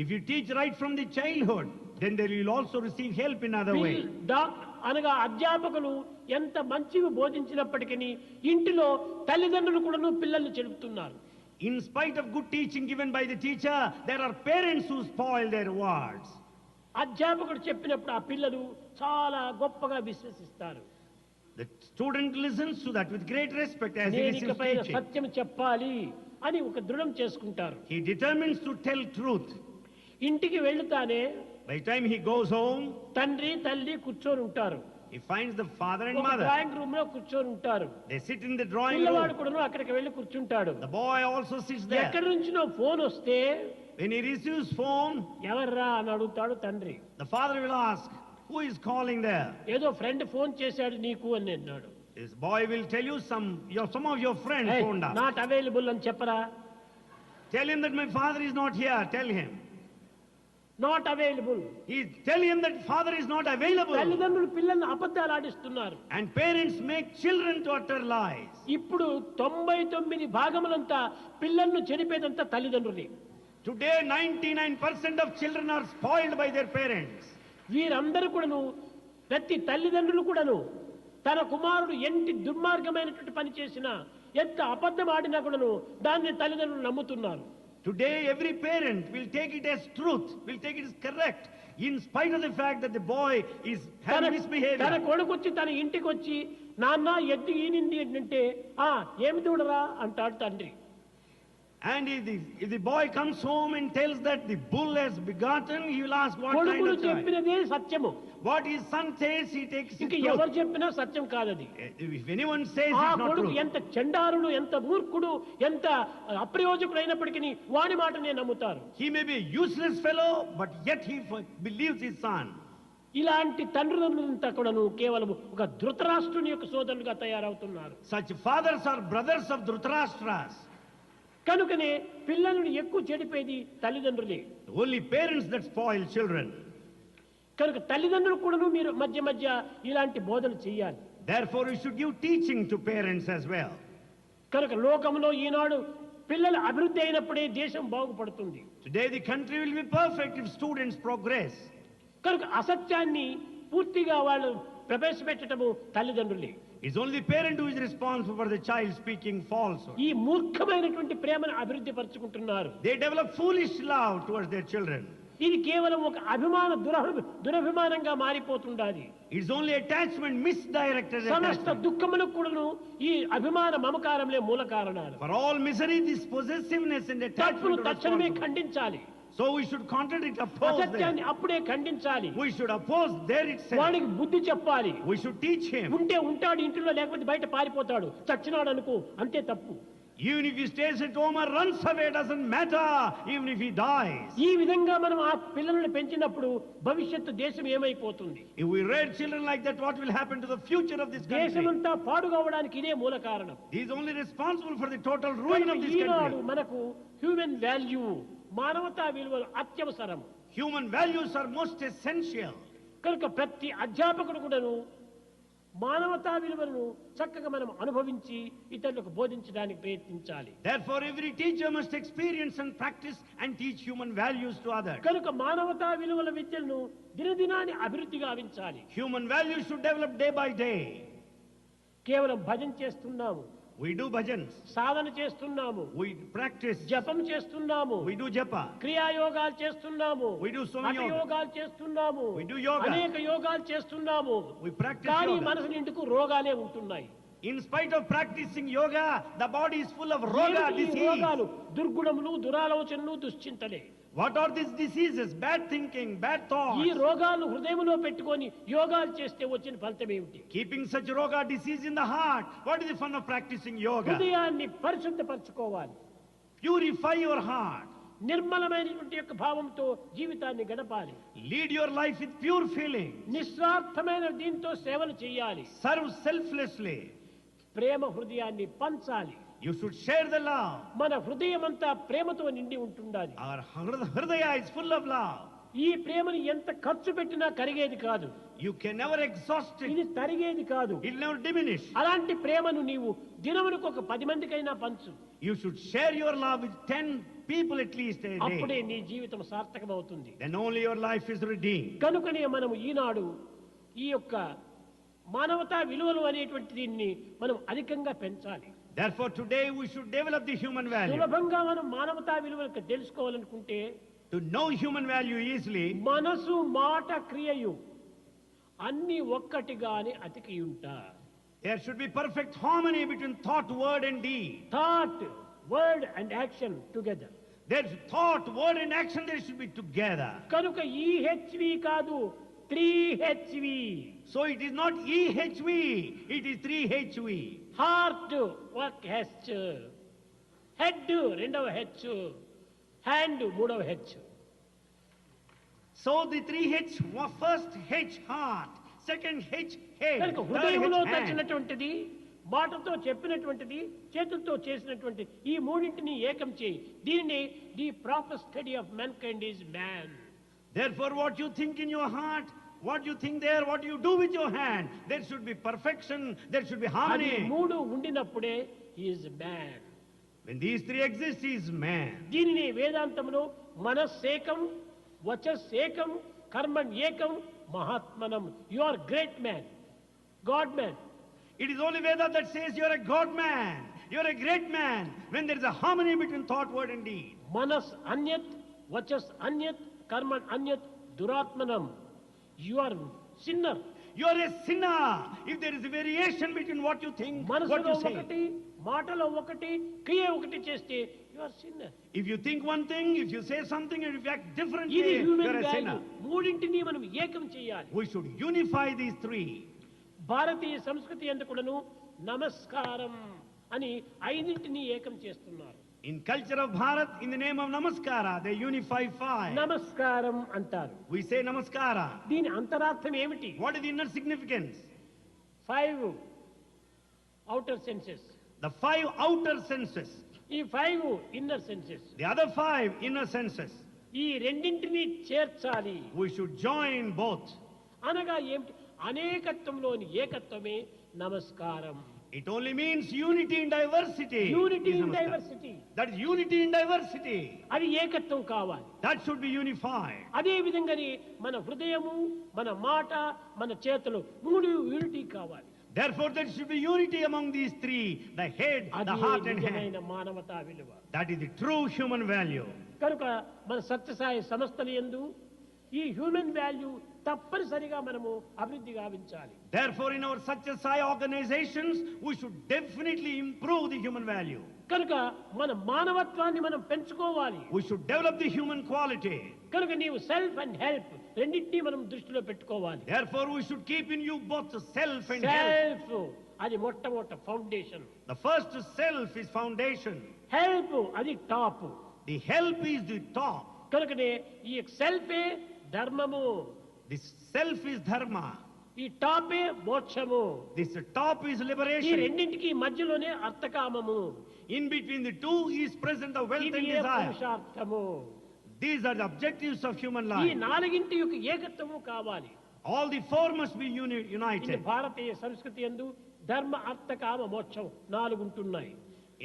If you teach right from the childhood, then they will also receive help in other way. Doctor అనగా అధ్యాపకులు ఎంత మంచిగా బోధించినప్పటికీ ఇంటిలో తల్లిదండ్రులు కూడాను పిల్లల్ని చెడుపుతున్నారు. In spite of good teaching given by the teacher, there are parents who spoil their words. అధ్యాపకుడు చెప్పినప్పుడు ఆ పిల్లలు చాలా గొప్పగా విశ్వసిస్తారు. The student listens to that with great respect as he నేను listens ఇకపై to teaching. సత్యం చెప్పాలి అని ఒక దృఢం చేసుకుంటారు. He determines to tell truth. ఇంటికి వెళ్తానే By the time he goes home, తండ్రి తల్లి కూర్చొని ఉంటారు. he finds the father and ఒక mother. డ్రాయింగ్ రూమ్ లో కూర్చొని ఉంటారు. They sit in the drawing పిల్లవాడు room. కూడా అక్కడికి వెళ్లి కూర్చుంటాడు. The boy also sits there. ఎక్కడి నుంచినో ఫోన్ వస్తే When he receives phone, ఎవర్రా అని అడుగుతాడు తండ్రి. the father will ask, who is calling there? ఏదో ఫ్రెండ్ ఫోన్ చేశాడు నీకు అని అన్నాడు. This boy will tell you some of your friends phoned up. Not available అని చెప్పరా. Tell him that my father is not here. Tell him. Not available. Tell him that father is not available. తల్లిదండ్రులు పిల్లల్ని అబద్ధాలు ఆడిస్తున్నారు. And parents make children to utter lies. ఇప్పుడు 99 భాగములంతా పిల్లలను చెడిపేదంతా తల్లిదండ్రులే. Today, 99% of children are spoiled by their parents. వీరందరూ కూడాను ప్రతి తల్లిదండ్రులు కూడాను తన కుమారుడు ఎంత దుర్మార్గమైనటువంటి పని చేసినా ఎంత అబద్ధం ఆడినా కూడాను దాన్ని తల్లిదండ్రులు నమ్ముతున్నారు. Today, every parent will take it as truth, will take it as correct, in spite of the fact that the boy is having తన misbehavior. కొడుకొచ్చి తన ఇంటికి వచ్చి నాన్న ఎద్దు ఈనింది అంటే ఏమి దూడరా అంటాడు తండ్రి. And if the boy comes home and tells that the bull has begotten, he will ask what kind కొడుకులు of child. చెప్పినదే సత్యము. What his son says, he takes it ఇంక truth. ఎవరు చెప్పినా సత్యం కాదది. If anyone says ఆ it's not కొడుకు true, ఎంత చండారుడు, ఎంత మూర్ఖుడు, ఎంత అప్రయోజకుడు అయినప్పటికీ వాని మాటనే నమ్ముతారు. he may be a useless fellow, but yet he believes his son. ఇలాంటి తండ్రులంతా కూడాను కేవలం ఒక ధృతరాష్ట్రుని యొక్క సోదరులుగా తయారవుతున్నారు. Such fathers are brothers of Dhritarashtra's. కనుకనే పిల్లలను ఎక్కువ చెడిపేది తల్లిదండ్రులే. The only parents that spoil children. కనుక తల్లిదండ్రులు కూడాను మీరు మధ్య మధ్య ఇలాంటి బోధన చేయాలి. Therefore, we should give teaching to parents as well. కనుక లోకంలో ఈనాడు పిల్లల అభివృద్ధి అయినప్పుడే దేశం బాగుపడుతుంది. Today, the country will be perfect if students progress. కనుక అసత్యాన్ని పూర్తిగా వాళ్ళు ప్రవేశపెట్టడము తల్లిదండ్రులే. It's only the parent who is responsible for the child speaking falsehood. ఈ మూర్ఖమైనటువంటి ప్రేమను అభివృద్ధి పరుచుకుంటున్నారు. They develop foolish love towards their children. ఇది కేవలం ఒక దురభిమానంగా మారిపోతుండాలి. It's only attachment, misdirected సమస్త attachment. దుఃఖములకు కూడాను ఈ అభిమాన మమకారంలే మూల కారణాలు. For all misery, this possessiveness and తప్పును attachment are తక్షణమే responsible. ఖండించాలి. So we should contradict, oppose them. అసత్యాన్ని అప్పుడే ఖండించాలి. We should oppose there itself. వాడికి బుద్ధి చెప్పాలి. We should teach him. ఉంటే ఉంటాడు ఇంట్లో, లేకపోతే బయట పారిపోతాడు. చచ్చినాడు అనుకో, అంతే తప్పు. Even if he stays at home or runs away, doesn't matter, even if he dies. ఈ విధంగా మనం ఆ పిల్లలను పెంచినప్పుడు భవిష్యత్తు దేశం ఏమైపోతుంది? If we rear children like that, what will happen to the future of this country? దేశమంతా పాడుకోవడానికి ఇదే మూల కారణం. He is only responsible for the total ruin of this Eenadu country. మనకు హ్యూమన్ వాల్యూ, మానవతా విలువలు అత్యవసరం. Human values are most essential. కనుక ప్రతి అధ్యాపకుడు కూడాను మానవతా విలువలను చక్కగా మనం అనుభవించి ఇతరులకు బోధించడానికి ప్రయత్నించాలి. Therefore, every teacher must experience and practice and teach human values to others. కనుక మానవతా విలువల విద్యలను దినదినాన్ని అభివృద్ధి గావించాలి. Human values should develop day by day. కేవలం భజన చేస్తున్నాము, We do bhajans, సాధన చేస్తున్నాము, we practice, జపం చేస్తున్నాము, we do japa, క్రియాయోగాలు చేస్తున్నాము, we do so many hatha yoga, యోగాలు చేస్తున్నాము, we do yoga, అనేక యోగాలు చేస్తున్నాము. we practice కానీ yoga. మనసు నిండుకు రోగాలే ఉంటున్నాయి. In spite of practicing yoga, the body is full of roga, ఏమిటి ఈ disease. రోగాలు? దుర్గుణములు, దురాలోచనలు, దుశ్చింతలే. What are these diseases? Bad thinking, bad ఈ thoughts. రోగాలు హృదయంలో పెట్టుకొని యోగాలు చేస్తే వచ్చిన ఫలితం ఏమిటి? Keeping such roga disease in the heart. What is the fun of practicing yoga? హృదయాన్ని పరిశుద్ధపరచుకోవాలి. Purify your heart. నిర్మలమైనటువంటి యొక్క భావంతో జీవితాన్ని గడపాలి. Lead your life with pure feeling. నిస్వార్థమైన దీంతో సేవలు చేయాలి. Serve selflessly. ప్రేమ హృదయాన్ని పంచాలి. You should share the love. మన హృదయం అంతా ప్రేమతో నిండి ఉంటుండాలి. Our hridaya is full of love. ఈ ప్రేమని ఎంత ఖర్చు పెట్టినా కరిగేది కాదు, You can never exhaust it. ఇది తరిగేది కాదు. It will never diminish. అలాంటి ప్రేమను నీవు దినమునకు ఒక 10 మందికైనా పంచు. You should share your love with 10 people at least a అప్పుడే day. నీ జీవితం సార్థకమవుతుంది. Then only your life is redeemed. కనుకనే మనము ఈనాడు ఈ యొక్క మానవతా విలువలు అనేటువంటి దీన్ని మనం అధికంగా పెంచాలి. Therefore, today we should develop the human value. సులభంగా మనం మానవతా విలువలకు తెలుసుకోవాలనుకుంటే To know human value easily, మనసు, మాట, క్రియయు అన్ని ఒక్కటిగానే అతికియుంటా. there should be perfect harmony between thought, word, and deed. Thought, word and action together. There's thought, word, and action, they should be together. కనుక ఈహెచ్వి కాదు, 3HV. So it is not EHV, it is 3HV. Heart work H, head రెండవ హెచ్, హ్యాండ్ మూడవ H. So the 3H, first H heart, second H head, కనుక third హృదయంలో H hand. తచ్చినటువంటిది, మాటతో చెప్పినటువంటిది, చేతులతో చేసినటువంటి ఈ మూడింటిని ఏకం చేయి. దీనిని the proper study of man kind is man. Therefore, what you think in your heart, what you think there, what you do with your hand, there should be perfection, there should be అది harmony. మూడు ఉండినప్పుడే is man. When these three exist, he is man. దీనిని వేదాంతంలో మనస్సేకం, వచస్సేకం, కర్మణ్ ఏకం, మహాత్మనం. You are great man, god man. It is only Veda that says you're a God man, you're a great man, when there is a harmony between thought, word, and deed. మనస్ అన్యత్, వచస్ అన్యత్, కర్మణ్ అన్యత్, దురాత్మనం. You are sinner. You are a sinner if there is a variation between what you think, what మనసులో you say. ఒకటి, మాటలో ఒకటి, క్రియ ఒకటి చేస్తే you are sinner. If you think one thing, if you say something, and if you act differently, ఇది you human are a value. sinner. మూడింటిని మనం ఏకం చేయాలి. We should unify these three. భారతీయ సంస్కృతి ఎందుకును నమస్కారం అని 5ంటిని ఏకం చేస్తున్నారు. In culture of Bharat, in the name of Namaskara, they unify 5. నమస్కారం అంటారు. We say Namaskara. దీని అంతరార్థం ఏమిటి? What is the inner significance? 5 outer senses, The 5 outer senses, ఈ 5 inner senses. the other 5 inner senses. ఈ రెండింటిని చేర్చాలి. We should join both. అనగా ఏమిటి? అనేకత్వంలోని ఏకత్వమే నమస్కారం. It only means unity in diversity. Unity is in Namaskar. Diversity. That is unity in diversity. అది ఏకత్వం కావాలి. That should be unified. అదే విధంగానే మన హృదయము, మన మాట, మన చేతులు మూడు యూనిటీ కావాలి. Therefore, there should be unity among these three, the head, the అదే heart, and నిజమైన hand. మానవతా విలువ. That is the true human value. కనుక మన సత్యసాయి సంస్థల యందు ఈ హ్యూమన్ వాల్యూ తప్పనిసరిగా మనము అభివృద్ధి గావించాలి. Therefore, in our Satya Sai organizations, we should definitely improve the human value. కనుక మన మానవత్వాన్ని మనం పెంచుకోవాలి. We should develop the human quality. కనుక నీవు సెల్ఫ్ అండ్ హెల్ప్ రెండింటినీ మనం దృష్టిలో పెట్టుకోవాలి. Therefore, we should keep in you both the self and help. Self అది మొట్టమొదటి foundation. The first self is foundation. Help అది top. The help is the top. కనుకనే ఈ సెల్ఫే ధర్మము, This self is dharma. ఈ టాపే మోక్షము. This top is ఈ liberation. రెండింటికి మధ్యలోనే అర్థకామము. In between the two is present the wealth ఇది and A desire. పురుషార్థము. These are the objectives of human ఈ life. 4ంటి యొక్క ఏకత్వము కావాలి. All the four must be ఇన్ని united. భారతీయ సంస్కృతి యందు ధర్మ అర్థ కామ మోక్షం 4 ఉంటున్నాయి.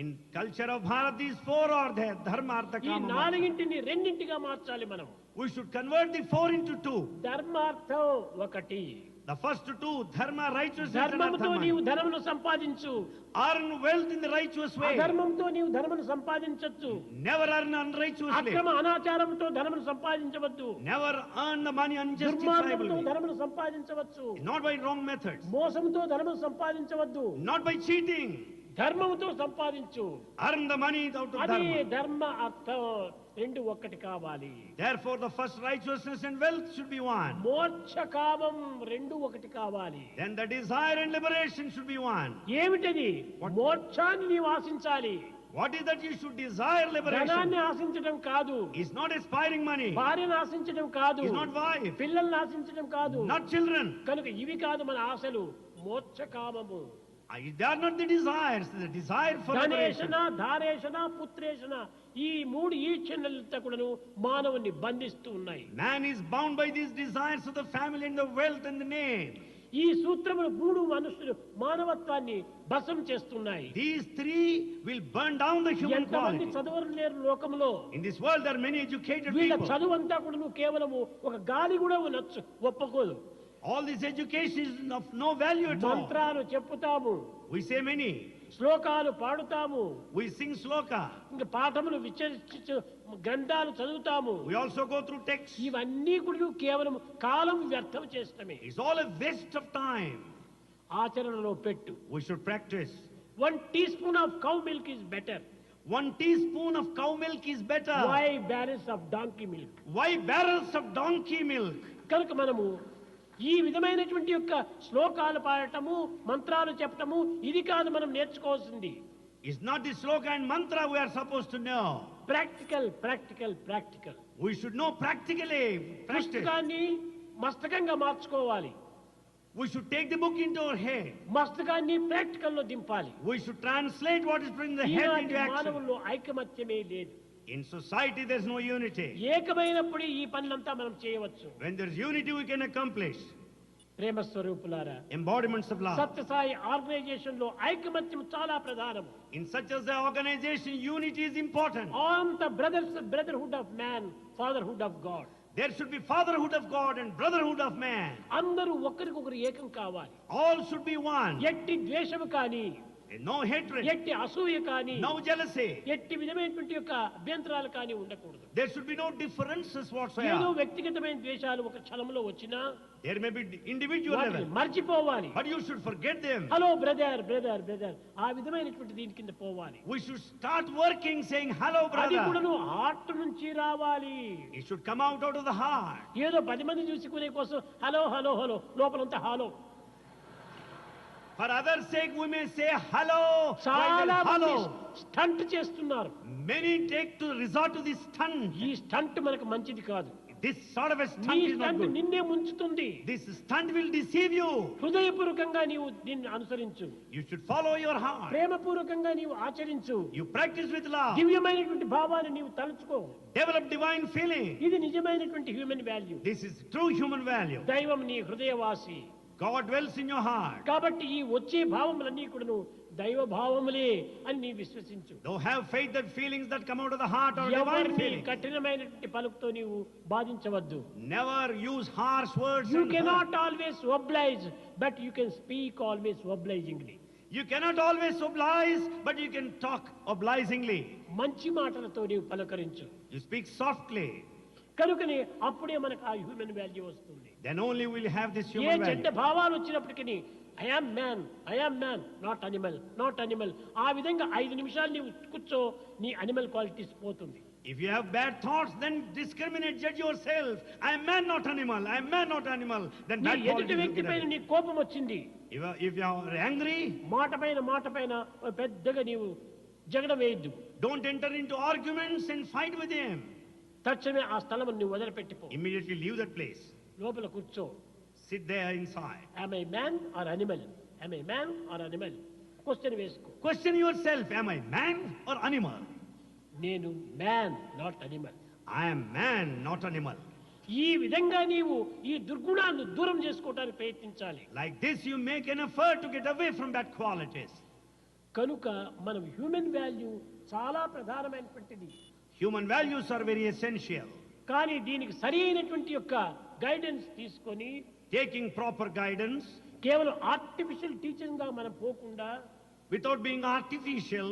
In culture of Bharat, these four are there. Dharma, Artha, ఈ Kama, Moksha. 4ంటిని రెండింటిగా మార్చాలి మనం. We should convert the four into two. ధర్మార్థం ఒకటి. The first two, dharma, righteousness, and ధర్మంతో నీవు artha. ధనమును సంపాదించు. Earn wealth in the righteous way. అధర్మంతో నీవు ధనమును సంపాదించవచ్చు. Never earn unrighteously. అక్రమ అనాచారంతో ధనమును సంపాదించవద్దు. Never earn the money దుర్మార్గంతో unjustifiably. ధనమును సంపాదించవచ్చు. Not by wrong methods. మోసంతో ధనమును సంపాదించవద్దు. Not by cheating. ధర్మముతో సంపాదించు. Earn the money out of అదే dharma. ధర్మ అర్థం రెండు ఒక్కటి కావాలి. Therefore, the first righteousness and wealth should be one. మోక్ష కామం రెండు ఒకటి కావాలి. Then the desire and liberation should be one. ఏమిటది? What? మోక్షాన్ని నీవు ఆశించాలి. What is that you should desire liberation? ధనాన్ని ఆశించడం కాదు. Is not aspiring money. భార్యను ఆశించడం కాదు. Is not wife. పిల్లల్ని ఆశించడం కాదు. Not children. కనుక ఇవి కాదు మన ఆశలు. మోక్ష కామము. They are not the desires. The desire for liberation. ధనేషణ ధారేషణ పుత్రేషణ ఈ 3 ఈచ్ఛనలతో కూడాను మానవుని బంధిస్తూ ఉన్నాయి. Man is bound by these desires of the family and the wealth and the name. ఈ సూత్రములు 3 మనుషులు మానవత్వాన్ని భస్మం చేస్తున్నాయి. These three will burn down the human ఎంతమంది quality. చదువులు లేరు లోకంలో. In this world there are many educated వీళ్ళ people. చదువంతా కూడాను కేవలము ఒక గాలి కూడా ఉండొచ్చు, ఒప్పుకోదు. All this education is of no value at all. మంత్రాలు చెప్పుతాము, We say many. శ్లోకాలు పాడుతాము, We sing sloka. ఇంకా పాఠములు విచరించు గ్రంథాలు చదువుతాము. We also go through texts. ఇవన్నీ కూడా కేవలం కాలం వ్యర్థం చేస్తమే. It's all a waste of time. ఆచరణలో పెట్టు. We should practice. 1 teaspoon of cow milk is better. 1 teaspoon of cow milk is better. Why barrels of donkey milk? Why barrels of donkey milk? కనుక మనము ఈ విధమైనటువంటి యొక్క శ్లోకాలు పాడటము, మంత్రాలు చెప్పటము ఇది కాదు మనం నేర్చుకోవాల్సింది. It's not the sloka and mantra we are supposed to know. Practical practical practical. We should know practically. Practice. పుస్తకాన్ని మస్తకంగా మార్చుకోవాలి. We should take the book into our head. మస్తకాన్ని ప్రాక్టికల్ లో దింపాలి. We should translate what is in the head ఈనాటి into action. మానవుల్లో ఐకమత్యమే లేదు. In society there's no unity. ఏకమైనప్పుడు ఈ పనులంతా మనం చేయవచ్చు. When there's unity we can accomplish. ప్రేమ స్వరూపులారా, Embodiments of love. Sathya Sai organization లో ఐకమత్యం చాలా ప్రధానం. In such as the organization, unity is important. On the brotherhood of man, fatherhood of God. There should be fatherhood of God and brotherhood of man. అందరూ ఒకరికొకరు ఏకం కావాలి. All should be one. ఎట్టి ద్వేషము కానీ, No hatred. ఎట్టి అసూయ కానీ, No jealousy. ఎట్టి విధమైనటువంటి యొక్క అభ్యంతరాలు కానీ ఉండకూడదు. There should be no differences ఏదో whatsoever. వ్యక్తిగతమైన ద్వేషాలు ఒక క్షణంలో వచ్చినా There may be individual వాటిని level, మర్చిపోవాలి. but you should forget them. Hello brother brother brother ఆ విధమైనటువంటి దీని కింద పోవాలి. We should start working saying hello అది brother. కూడా హార్ట్ నుంచి రావాలి. It should come out of the heart. ఏదో 10 మంది చూసుకునే కోసం హలో హలో హలో లోపలంతా hello. For others' sake we may say hello. చాలా while మంది hello. స్టంట్ చేస్తున్నారు. Many take to resort to this stunt. ఈ స్టంట్ మనకు మంచిది కాదు. This sort of a ఈ stunt is not stunt good. నిన్నే ముంచుతుంది. This stunt will deceive you. హృదయపూర్వకంగా నీవు దీన్ని అనుసరించు. You should follow your heart. ప్రేమపూర్వకంగా నీవు ఆచరించు. You practice with love. దివ్యమైనటువంటి భావాన్ని నీవు తలుచుకో. Develop divine feeling. ఇది నిజమైనటువంటి human value. This is true human value. దైవం నీ హృదయవాసి. God dwells in your heart. కాబట్టి ఈ వచ్చే భావములన్నీ కూడాను దైవ భావములే అని నీ విశ్వసించు. Though have faith that feelings that come out of the heart are divine ఎవరిని feelings. కఠినమైనటువంటి పలుకుతో నీవు బాధించవద్దు. Never use harsh words. You and cannot hurt. always oblige, but you can speak always obligingly. You cannot always oblige, but you can talk obligingly. మంచి మాటలతో నీవు పలకరించు. You speak softly. కనుకనే అప్పుడే మనకు ఆ హ్యూమన్ వాల్యూ వస్తుంది. Then only we'll have this A human చెడ్డ value. భావాలు వచ్చినప్పటికీ ఐఆమ్ మ్యాన్ నాట్ అనిమల్ ఆ విధంగా 5 నిమిషాలు నీవు కూర్చో, నీ అనిమల్ క్వాలిటీస్ పోతుంది. If you have bad thoughts, then discriminate, judge yourself. I am man, not animal. I am man, not animal. Then నీ bad ఎదుటి qualities will వ్యక్తి get పైన at నీ కోపం వచ్చింది, you. If you are angry, మాట పైన పెద్దగా నీవు జగడ వేయద్దు. don't enter into arguments and fight with him. తక్షణమే ఆ స్థలం నువ్వు వదిలిపెట్టిపో. Immediately leave that place. లోపల కూర్చో. Sit there inside. Am I man or animal? Am I man or animal? Question వేసుకో. Question yourself, am I man or animal? నేను man not animal. I am man, not animal. ఈ విధంగా నీవు ఈ దుర్గుణాలను దూరం చేసుకోవడానికి ప్రయత్నించాలి. Like this, you make an effort to get away from that qualities. కనుక మనం హ్యూమన్ వాల్యూ చాలా ప్రధానమైనటువంటిది. Human values are very essential. కానీ దీనికి సరి అయినటువంటి యొక్క గైడెన్స్ తీసుకొని Taking proper guidance, కేవలం ఆర్టిఫిషియల్ టీచింగ్ గా మనం పోకుండా without being artificial,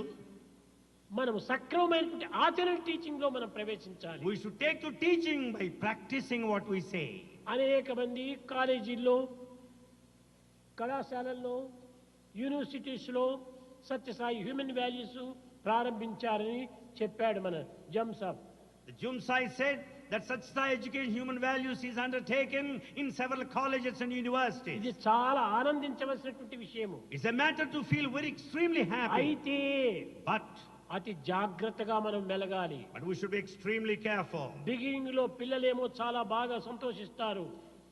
మనము సక్రమమైనటువంటి ఆచరణ టీచింగ్ లో మనం ప్రవేశించాలి. we should take to teaching by practicing what we say. అనేక మంది కాలేజీల్లో, కళాశాలల్లో, యూనివర్సిటీస్లో సత్యసాయి హ్యూమన్ వాల్యూస్ ప్రారంభించారని చెప్పాడు మన జంసాబ్. The Jumsai said that Satsai education human values is undertaken in several colleges and universities. ఇది చాలా ఆనందించవలసినటువంటి విషయము. It's a matter to feel very extremely happy. అయితే But అతి జాగ్రత్తగా మనం మెలగాలి. we should be extremely careful. Beginning లో పిల్లలేమో చాలా బాగా సంతోషిస్తారు.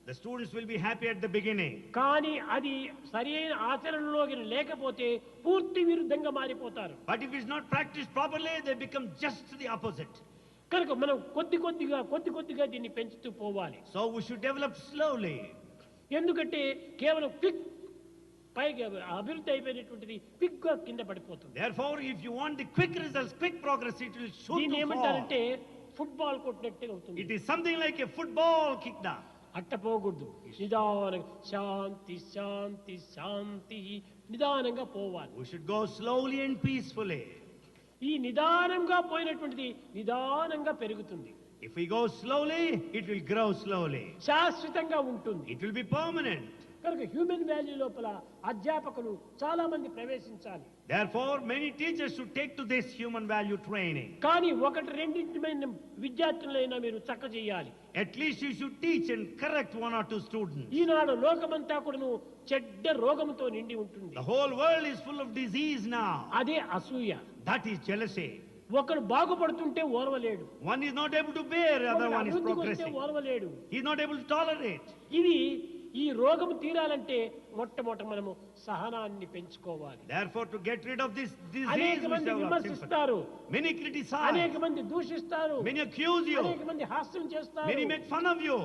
The students will be happy at the beginning. కానీ అది సరైన ఆచరణలోకి లేకపోతే పూర్తి విరుద్ధంగా మారిపోతారు. But if it's not practiced properly, they become just the opposite. కనుక మనం కొద్ది కొద్దిగా దీన్ని పెంచుతూ పోవాలి. So we should develop slowly. ఎందుకంటే కేవలం క్విక్ పైగా అభివృద్ధి అయిపోయినటువంటిది క్విక్ గా కింద పడిపోతుంది. Therefore, if you want the quick results, quick progress, it will shoot దీన్ని to fall. ఏమంటారంటే ఫుట్బాల్ కొట్టినట్టుగా అవుతుంది. It is something like a football kicked up. అట్ట పోకూడదు. నిదానంగా శాంతి శాంతి శాంతి నిదానంగా పోవాలి. We should go slowly and peacefully. ఈ నిదానంగా పోయినటువంటిది నిదానంగా పెరుగుతుంది. If we go slowly, it will grow slowly. శాశ్వతంగా ఉంటుంది. It will be permanent. కనుక హ్యూమన్ వాల్యూ లోపల అధ్యాపకులు చాలా మంది ప్రవేశించాలి. Therefore, many teachers should take to this human value training. కానీ ఒకటి రెండింటిమైన విద్యార్థులైనా మీరు చక్క చేయాలి. At least you should teach and correct one or two students. ఈనాడు లోకమంతా కూడాను చెడ్డ రోగంతో నిండి ఉంటుంది. The whole world is full of disease now. అదే అసూయ. That is jealousy. ఒకడు బాగుపడుతుంటే ఓర్వలేడు. One is not able to bear, other one is అభివృద్ధికి వస్తే progressing. ఓర్వలేడు. He is not able to tolerate. ఇది ఈ రోగం తీరాలంటే మొట్టమొదట మనము సహనాన్ని పెంచుకోవాలి. Therefore, to get rid of this disease, అనేక we మంది develop sympathy. విమర్శిస్తారు, Many criticize, అనేక మంది దూషిస్తారు, many accuse you, అనేక మంది హాస్యం చేస్తారు. many make fun of you.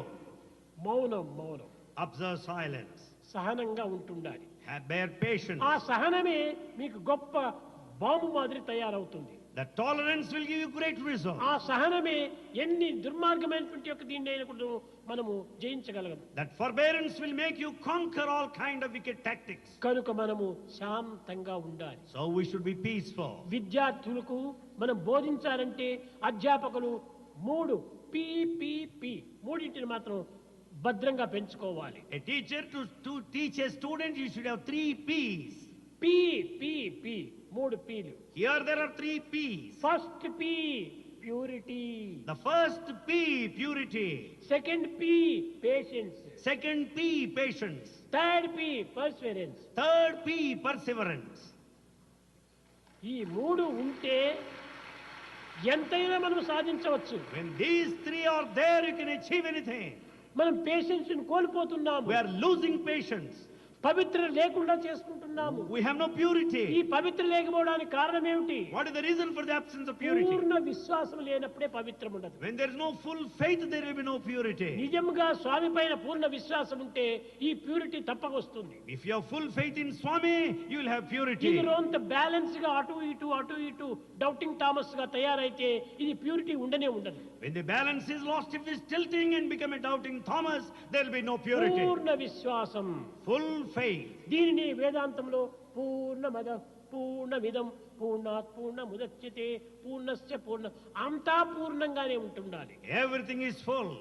మౌనం Observe silence. సహనంగా ఉంటుండాలి. Bear patience. ఆ సహనమే మీకు గొప్ప బాంబు మాదిరి తయారవుతుంది. The tolerance will give you great results. ఆ సహనమే ఎన్ని దుర్మార్గమైనటువంటి యొక్క దీన్ని అయినా కూడా మనము జయించగలగం. That forbearance will make you conquer all kind of wicked tactics. కనుక మనము శాంతంగా ఉండాలి. So we should be peaceful. విద్యార్థులకు మనం బోధించాలంటే అధ్యాపకులు పి మూడింటిని మాత్రం భద్రంగా పెంచుకోవాలి. A teacher to teach a student, you should have 3 P's. P మూడు peel. Here there are 3 P's. First P purity, The first P, purity. Second P patience, Second P, patience. Third P perseverance. Third P, perseverance. ఈ మూడు ఉంటే ఎంతైనా మనం సాధించవచ్చు. When these 3 are there, you can achieve anything. మనం పేషెన్స్ కోల్పోతున్నాము. We are losing patience. పవిత్ర లేకుండా చేసుకుంటున్నాము. We have no purity. ఈ పవిత్ర లేకపోవడానికి కారణం ఏమిటి? What is the reason for the absence of purity? పూర్ణ విశ్వాసం లేనప్పుడే పవిత్రం ఉండదు. When there is no full faith, there will be no purity. నిజంగా స్వామి పైన పూర్ణ విశ్వాసం ఉంటే ఈ ప్యూరిటీ తప్పక వస్తుంది. If you have full faith in Swami, you will have purity. ఇది రోంత బ్యాలెన్స్ గా అటు ఇటు డౌటింగ్ థామస్ గా తయారైతే ఇది ప్యూరిటీ ఉండనే ఉండదు. When the balance is lost, if it is tilting and become a doubting Thomas, there will be no purity. పూర్ణ విశ్వాసం. Full faith. దీనిని వేదాంతంలో పూర్ణమిదం పూర్ణాత్ పూర్ణముదచ్యతే పూర్ణస్య పూర్ణ అంతా పూర్ణంగానే ఉంటుండాలి. Everything is full.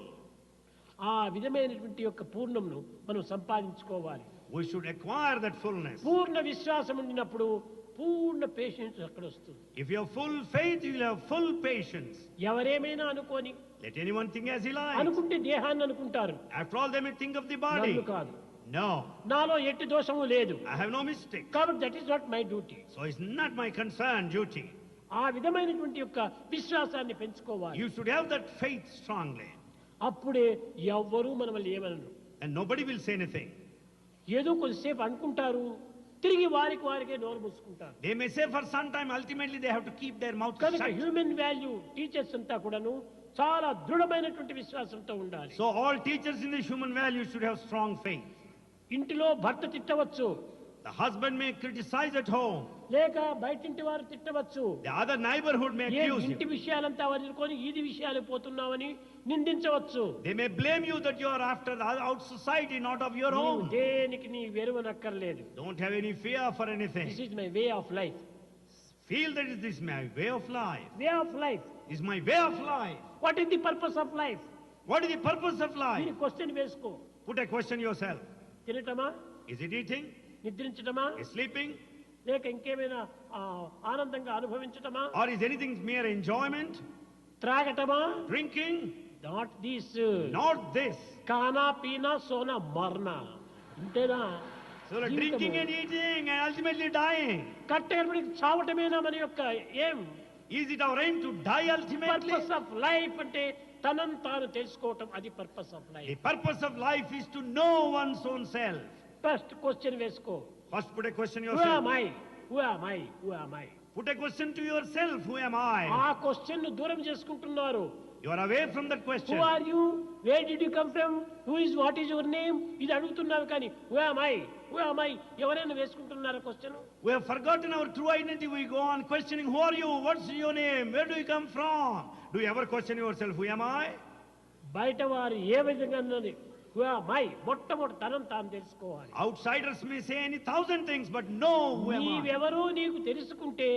ఆ విధమైనటువంటి యొక్క పూర్ణంను మనం సంపాదించుకోవాలి. We should acquire that fullness. పూర్ణ విశ్వాసం ఉండినప్పుడు పూర్ణ పేషెన్స్ అక్కడ వస్తుంది. If you have full faith, you will have full patience. ఎవరేమైనా అనుకోని, Let anyone think as he likes. అనుకుంటే దేహాన్ని అనుకుంటారు. After all, they may think of the body. నన్ను కాదు. No, నాలో ఎట్టి దోషము లేదు I have no mistake. కాబట్టి that is not my duty. So it's not my concern, duty. ఆ విధమైనటువంటి యొక్క విశ్వాసాన్ని పెంచుకోవాలి. You should have that faith strongly. అప్పుడే ఎవ్వరూ మనల్ని ఏమనరు. And nobody will say anything. ఏదో కొద్దిసేపు అనుకుంటారు, తిరిగి వారికి వారికే నోరు మూసుకుంటారు. They may say for some time, ultimately they have to keep their mouth కనుక shut. హ్యూమన్ వాల్యూ టీచర్స్ అంతా కూడాను చాలా దృఢమైనటువంటి విశ్వాసంతో ఉండాలి. So all teachers in the human value should have strong faith. ఇంటిలో భర్త తిట్టవచ్చు, The husband may criticize at home. లేక బయటింటి వారు తిట్టవచ్చు. The other neighborhood may A accuse ఇంటి you. విషయాలంతా వదులుకొని ఈది విషయాలు పోతున్నామని నిందించవచ్చు. They may blame you that you are after the out society, not of your నీవు own. దేనికి నీ వెరువనక్కర్లేదు. Don't have any fear for this anything. Is my way of life. Feel that is this my way of life. Way of life. Is my way of life. What is the purpose of life? What is the purpose of life? దీని క్వశ్చన్ వేసుకో. Put a question yourself. తినటమా, Is it eating? నిద్రించటమా, Is sleeping? లేక ఇంకేమైనా ఆనందంగా అనుభవించటమా, Or is anything mere enjoyment? త్రాగటమా? Drinking? Not this. Not this. కానా పీనా సోనా మర్నా. అంతేనా? So drinking and eating and ultimately dying. కట్టేపటికి చావటమేనా మన యొక్క ఏం? Is it our aim to die ultimately? Purpose of life అంటే తనను తాను తెలుసుకోవటం, అది purpose of The life. purpose of life is to know one's own self. First question వేసుకో. First put a question Who am yourself. I? Who am I? Who am I? Put a question to yourself. Who am I? ఆ క్వశ్చన్ ను దూరం చేసుకుంటున్నారు. You are away from that Who question. are you? Where did you come from? What is your name? ఇది అడుగుతున్నావు కానీ who am I? Who am I? ఎవరైనా వేసుకుంటున్నారా question? We have forgotten our true identity. We go on questioning, who are you? What's your name? Where do you come from? Do you ever question yourself, who am I? బయట వారు ఏ విధంగా అన్నది who am I? మొట్టమొదటి తనను తాను తెలుసుకోవాలి. Outsiders may say any thousand things, but know who am I. నీవెవరో నీకు తెలుసుకుంటే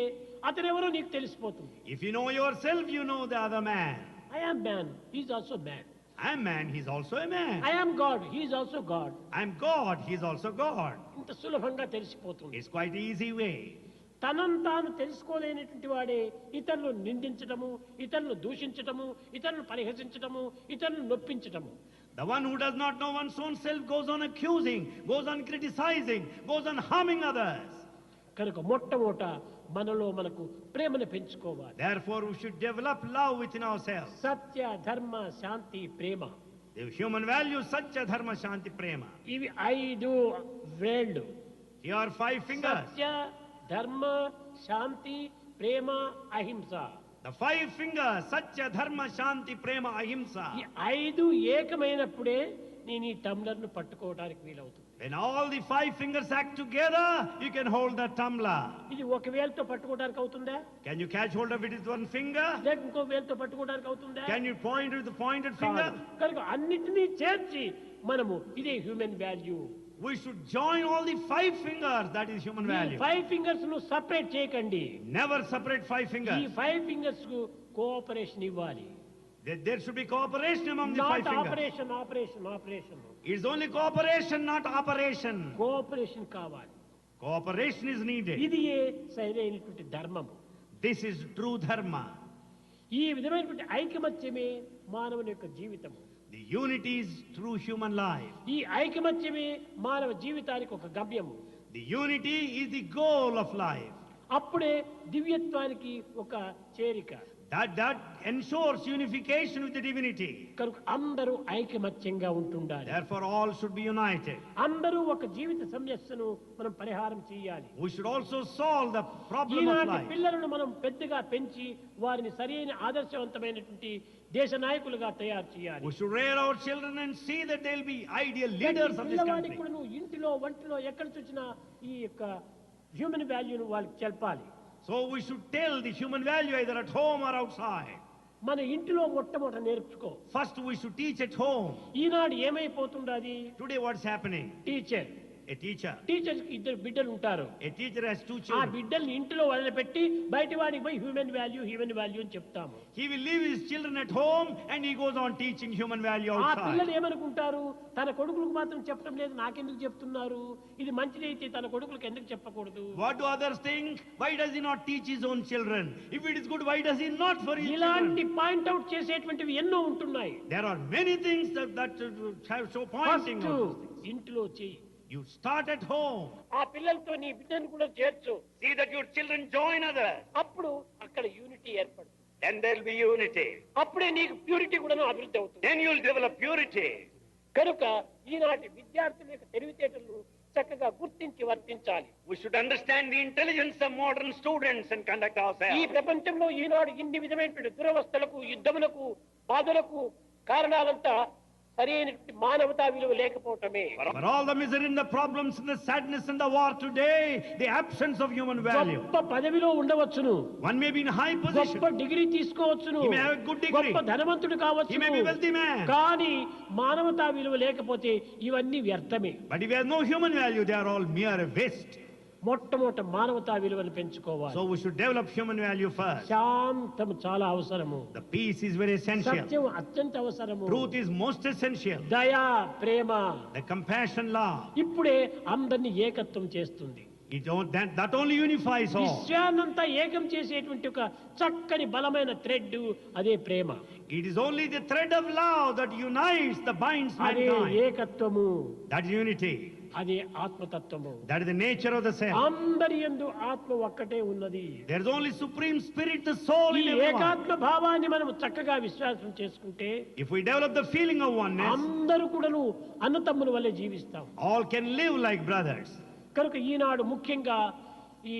అతనెవరో నీకు తెలిసిపోతుంది. If you know yourself, you know the other man. I am man, he is also man. I am man, he's also a man. I am God, he is also God. I am God, he's also God. ఇంత సులభంగా తెలిసిపోతుంది. It's quite an easy way. తనను తాను తెలుసుకోలేనటువంటి వాడే ఇతరులను నిందించటము, ఇతరులను దూషించటము, ఇతరులను పరిహసించటము, ఇతరులను నొప్పించటము. The one who does not know one's own self goes on accusing, goes on criticizing, goes on harming others. కనుక మొట్టమొదట మనలో మనకు ప్రేమను పెంచుకోవాలి. Therefore, we should develop love within ourselves. సత్య, ధర్మ, శాంతి, ప్రేమ. The human values, satya, dharma, shanti, prema. ఇవి 5 వేళ్ళు. Here are 5 fingers. సత్య, ధర్మ, శాంతి, ప్రేమ, అహింస. The 5 fingers, satya, dharma, shanti, prema, ahimsa. ఈ 5 ఏకమైనప్పుడే నేను ఈ టంబ్లర్ను పట్టుకోవడానికి వీలవుతుంది. When all the 5 fingers act together, you can hold the tumbler. ఇది ఒక వేలుతో పట్టుకోవడానికి అవుతుందా? Can you catch hold of it with one finger? లేక ఇంకో వేలుతో పట్టుకోవడానికి అవుతుందా? Can you point with the pointed finger? కాదు. కనుక అన్నిటినీ చేర్చి మనము ఇదే human value. We should join all the 5 fingers, that is human value. 5 fingers ను సపరేట్ చేయకండి. Never separate 5 ఈ fingers. 5 ఫింగర్స్ కు కోఆపరేషన్ ఇవ్వాలి. There should be cooperation among the 5 not fingers. Operation. It's only cooperation, not operation. Cooperation కావాలి. Cooperation is needed. ఇది సరైనటువంటి ధర్మము. This is true dharma. ఈ విధమైనటువంటి ఐకమత్యమే మానవుని యొక్క జీవితము. The unity is true human life. ఈ ఐకమత్యమే మానవ జీవితానికి ఒక గమ్యము. The unity is the goal of life. అప్పుడే దివ్యత్వానికి ఒక చేరిక. That ensures unification with the divinity. కనుక అందరూ ఐకమత్యంగా ఉంటుండాలి. Therefore, all should be united. అందరూ ఒక జీవిత సమస్యను మనం పరిహారం చేయాలి. We should also solve the problem of ఈనాటి life. పిల్లలను మనం పెద్దగా పెంచి వారిని సరైన ఆదర్శవంతమైనటువంటి దేశ నాయకులుగా తయారు చేయాలి. We should rear our children and see that they'll be ideal leaders of this పిల్లవాడికి country. కూడా నువ్వు ఇంటిలో వంటిలో ఎక్కడ చూసినా ఈ యొక్క హ్యూమన్ వాల్యూను వాళ్ళకి తెలపాలి. So we should tell the human value either at home or outside. మన ఇంటిలో మొట్టమొదట నేర్చుకో. First we should teach at home. ఈనాడు ఏమైపోతుండాది? Today what's happening? Teacher A teacher. టీచర్కి 2 బిడ్డలు ఉంటారు. A teacher has 2 ఆ children. బిడ్డల్ని ఇంటిలో వదిలిపెట్టి బయట వాడికి పోయి హ్యూమన్ వాల్యూ అని చెప్తాము. He will leave his children at home and he goes on teaching human value ఆ పిల్లలు outside. ఏమనుకుంటారు? తన కొడుకులకు మాత్రం చెప్పడం లేదు, నాకెందుకు చెప్తున్నారు? ఇది మంచిదైతే తన కొడుకులకు ఎందుకు చెప్పకూడదు? What do others think? Why does he not teach his own children? If it is good, why does he not for his ఇలాంటి children? పాయింట్ అవుట్ చేసేటువంటివి ఎన్నో ఉంటున్నాయి. There are many things that show pointing first on those things. ఇంటిలో చెయ్యి. You start at home. ఆ పిల్లలతో నీ బిడ్డను కూడా చేర్చు. See that your children join others. అప్పుడు అక్కడ యూనిటీ ఏర్పడుతుంది. Then there will be unity. అప్పుడే నీకు ప్యూరిటీ కూడా అభివృద్ధి అవుతుంది. Then you will develop purity. కనుక ఈనాటి విద్యార్థుల యొక్క తెలివితేటలు చక్కగా గుర్తించి వర్తించాలి. We should understand the intelligence of modern students and conduct ఈ ourselves. ప్రపంచంలో ఈనాడు ఇన్ని విధమైనటువంటి దురవస్థలకు, యుద్ధములకు, బాధలకు కారణాలంతా సరైనటువంటి మానవతా విలువ లేకపోవటమే. For all the misery and the problems and the sadness and the war today, the absence of human value. గొప్ప పదవిలో ఉండవచ్చును, One may be in high గొప్ప position. డిగ్రీ తీసుకోవచ్చును, He may have a good degree. గొప్ప ధనవంతుడు కావచ్చు, He may be wealthy man. కానీ మానవతా విలువ లేకపోతే ఇవన్నీ వ్యర్థమే. But if he has no human value, they are all mere waste. మొట్టమొదట మానవతా విలువను పెంచుకోవాలి. So we should develop human value first. శాంతము చాలా అవసరము, The peace is very essential. సత్యం అత్యంత అవసరము, Truth is most essential. దయా, ప్రేమ The compassion, love. ఇప్పుడే అందరినీ ఏకత్వం చేస్తుంది. That only unifies all. విశ్వాన్నంతా ఏకం చేసేటువంటి ఒక చక్కని బలమైన థ్రెడ్ అదే ప్రేమ. It is only the thread of love that unites, that binds అదే mankind. ఏకత్వము, That is unity. అదే ఆత్మతత్వము. That is the nature of the self. అందరి యందు ఆత్మ ఒక్కటే ఉన్నది. There is only supreme spirit, the soul ఈ in everyone. ఏకాత్మ భావాన్ని మనం చక్కగా విశ్వాసం చేసుకుంటే If we develop the feeling of oneness, అందరూ కూడాను అన్నతమ్ముల వల్లే జీవిస్తాం. all can live like brothers. కనుక ఈనాడు ముఖ్యంగా ఈ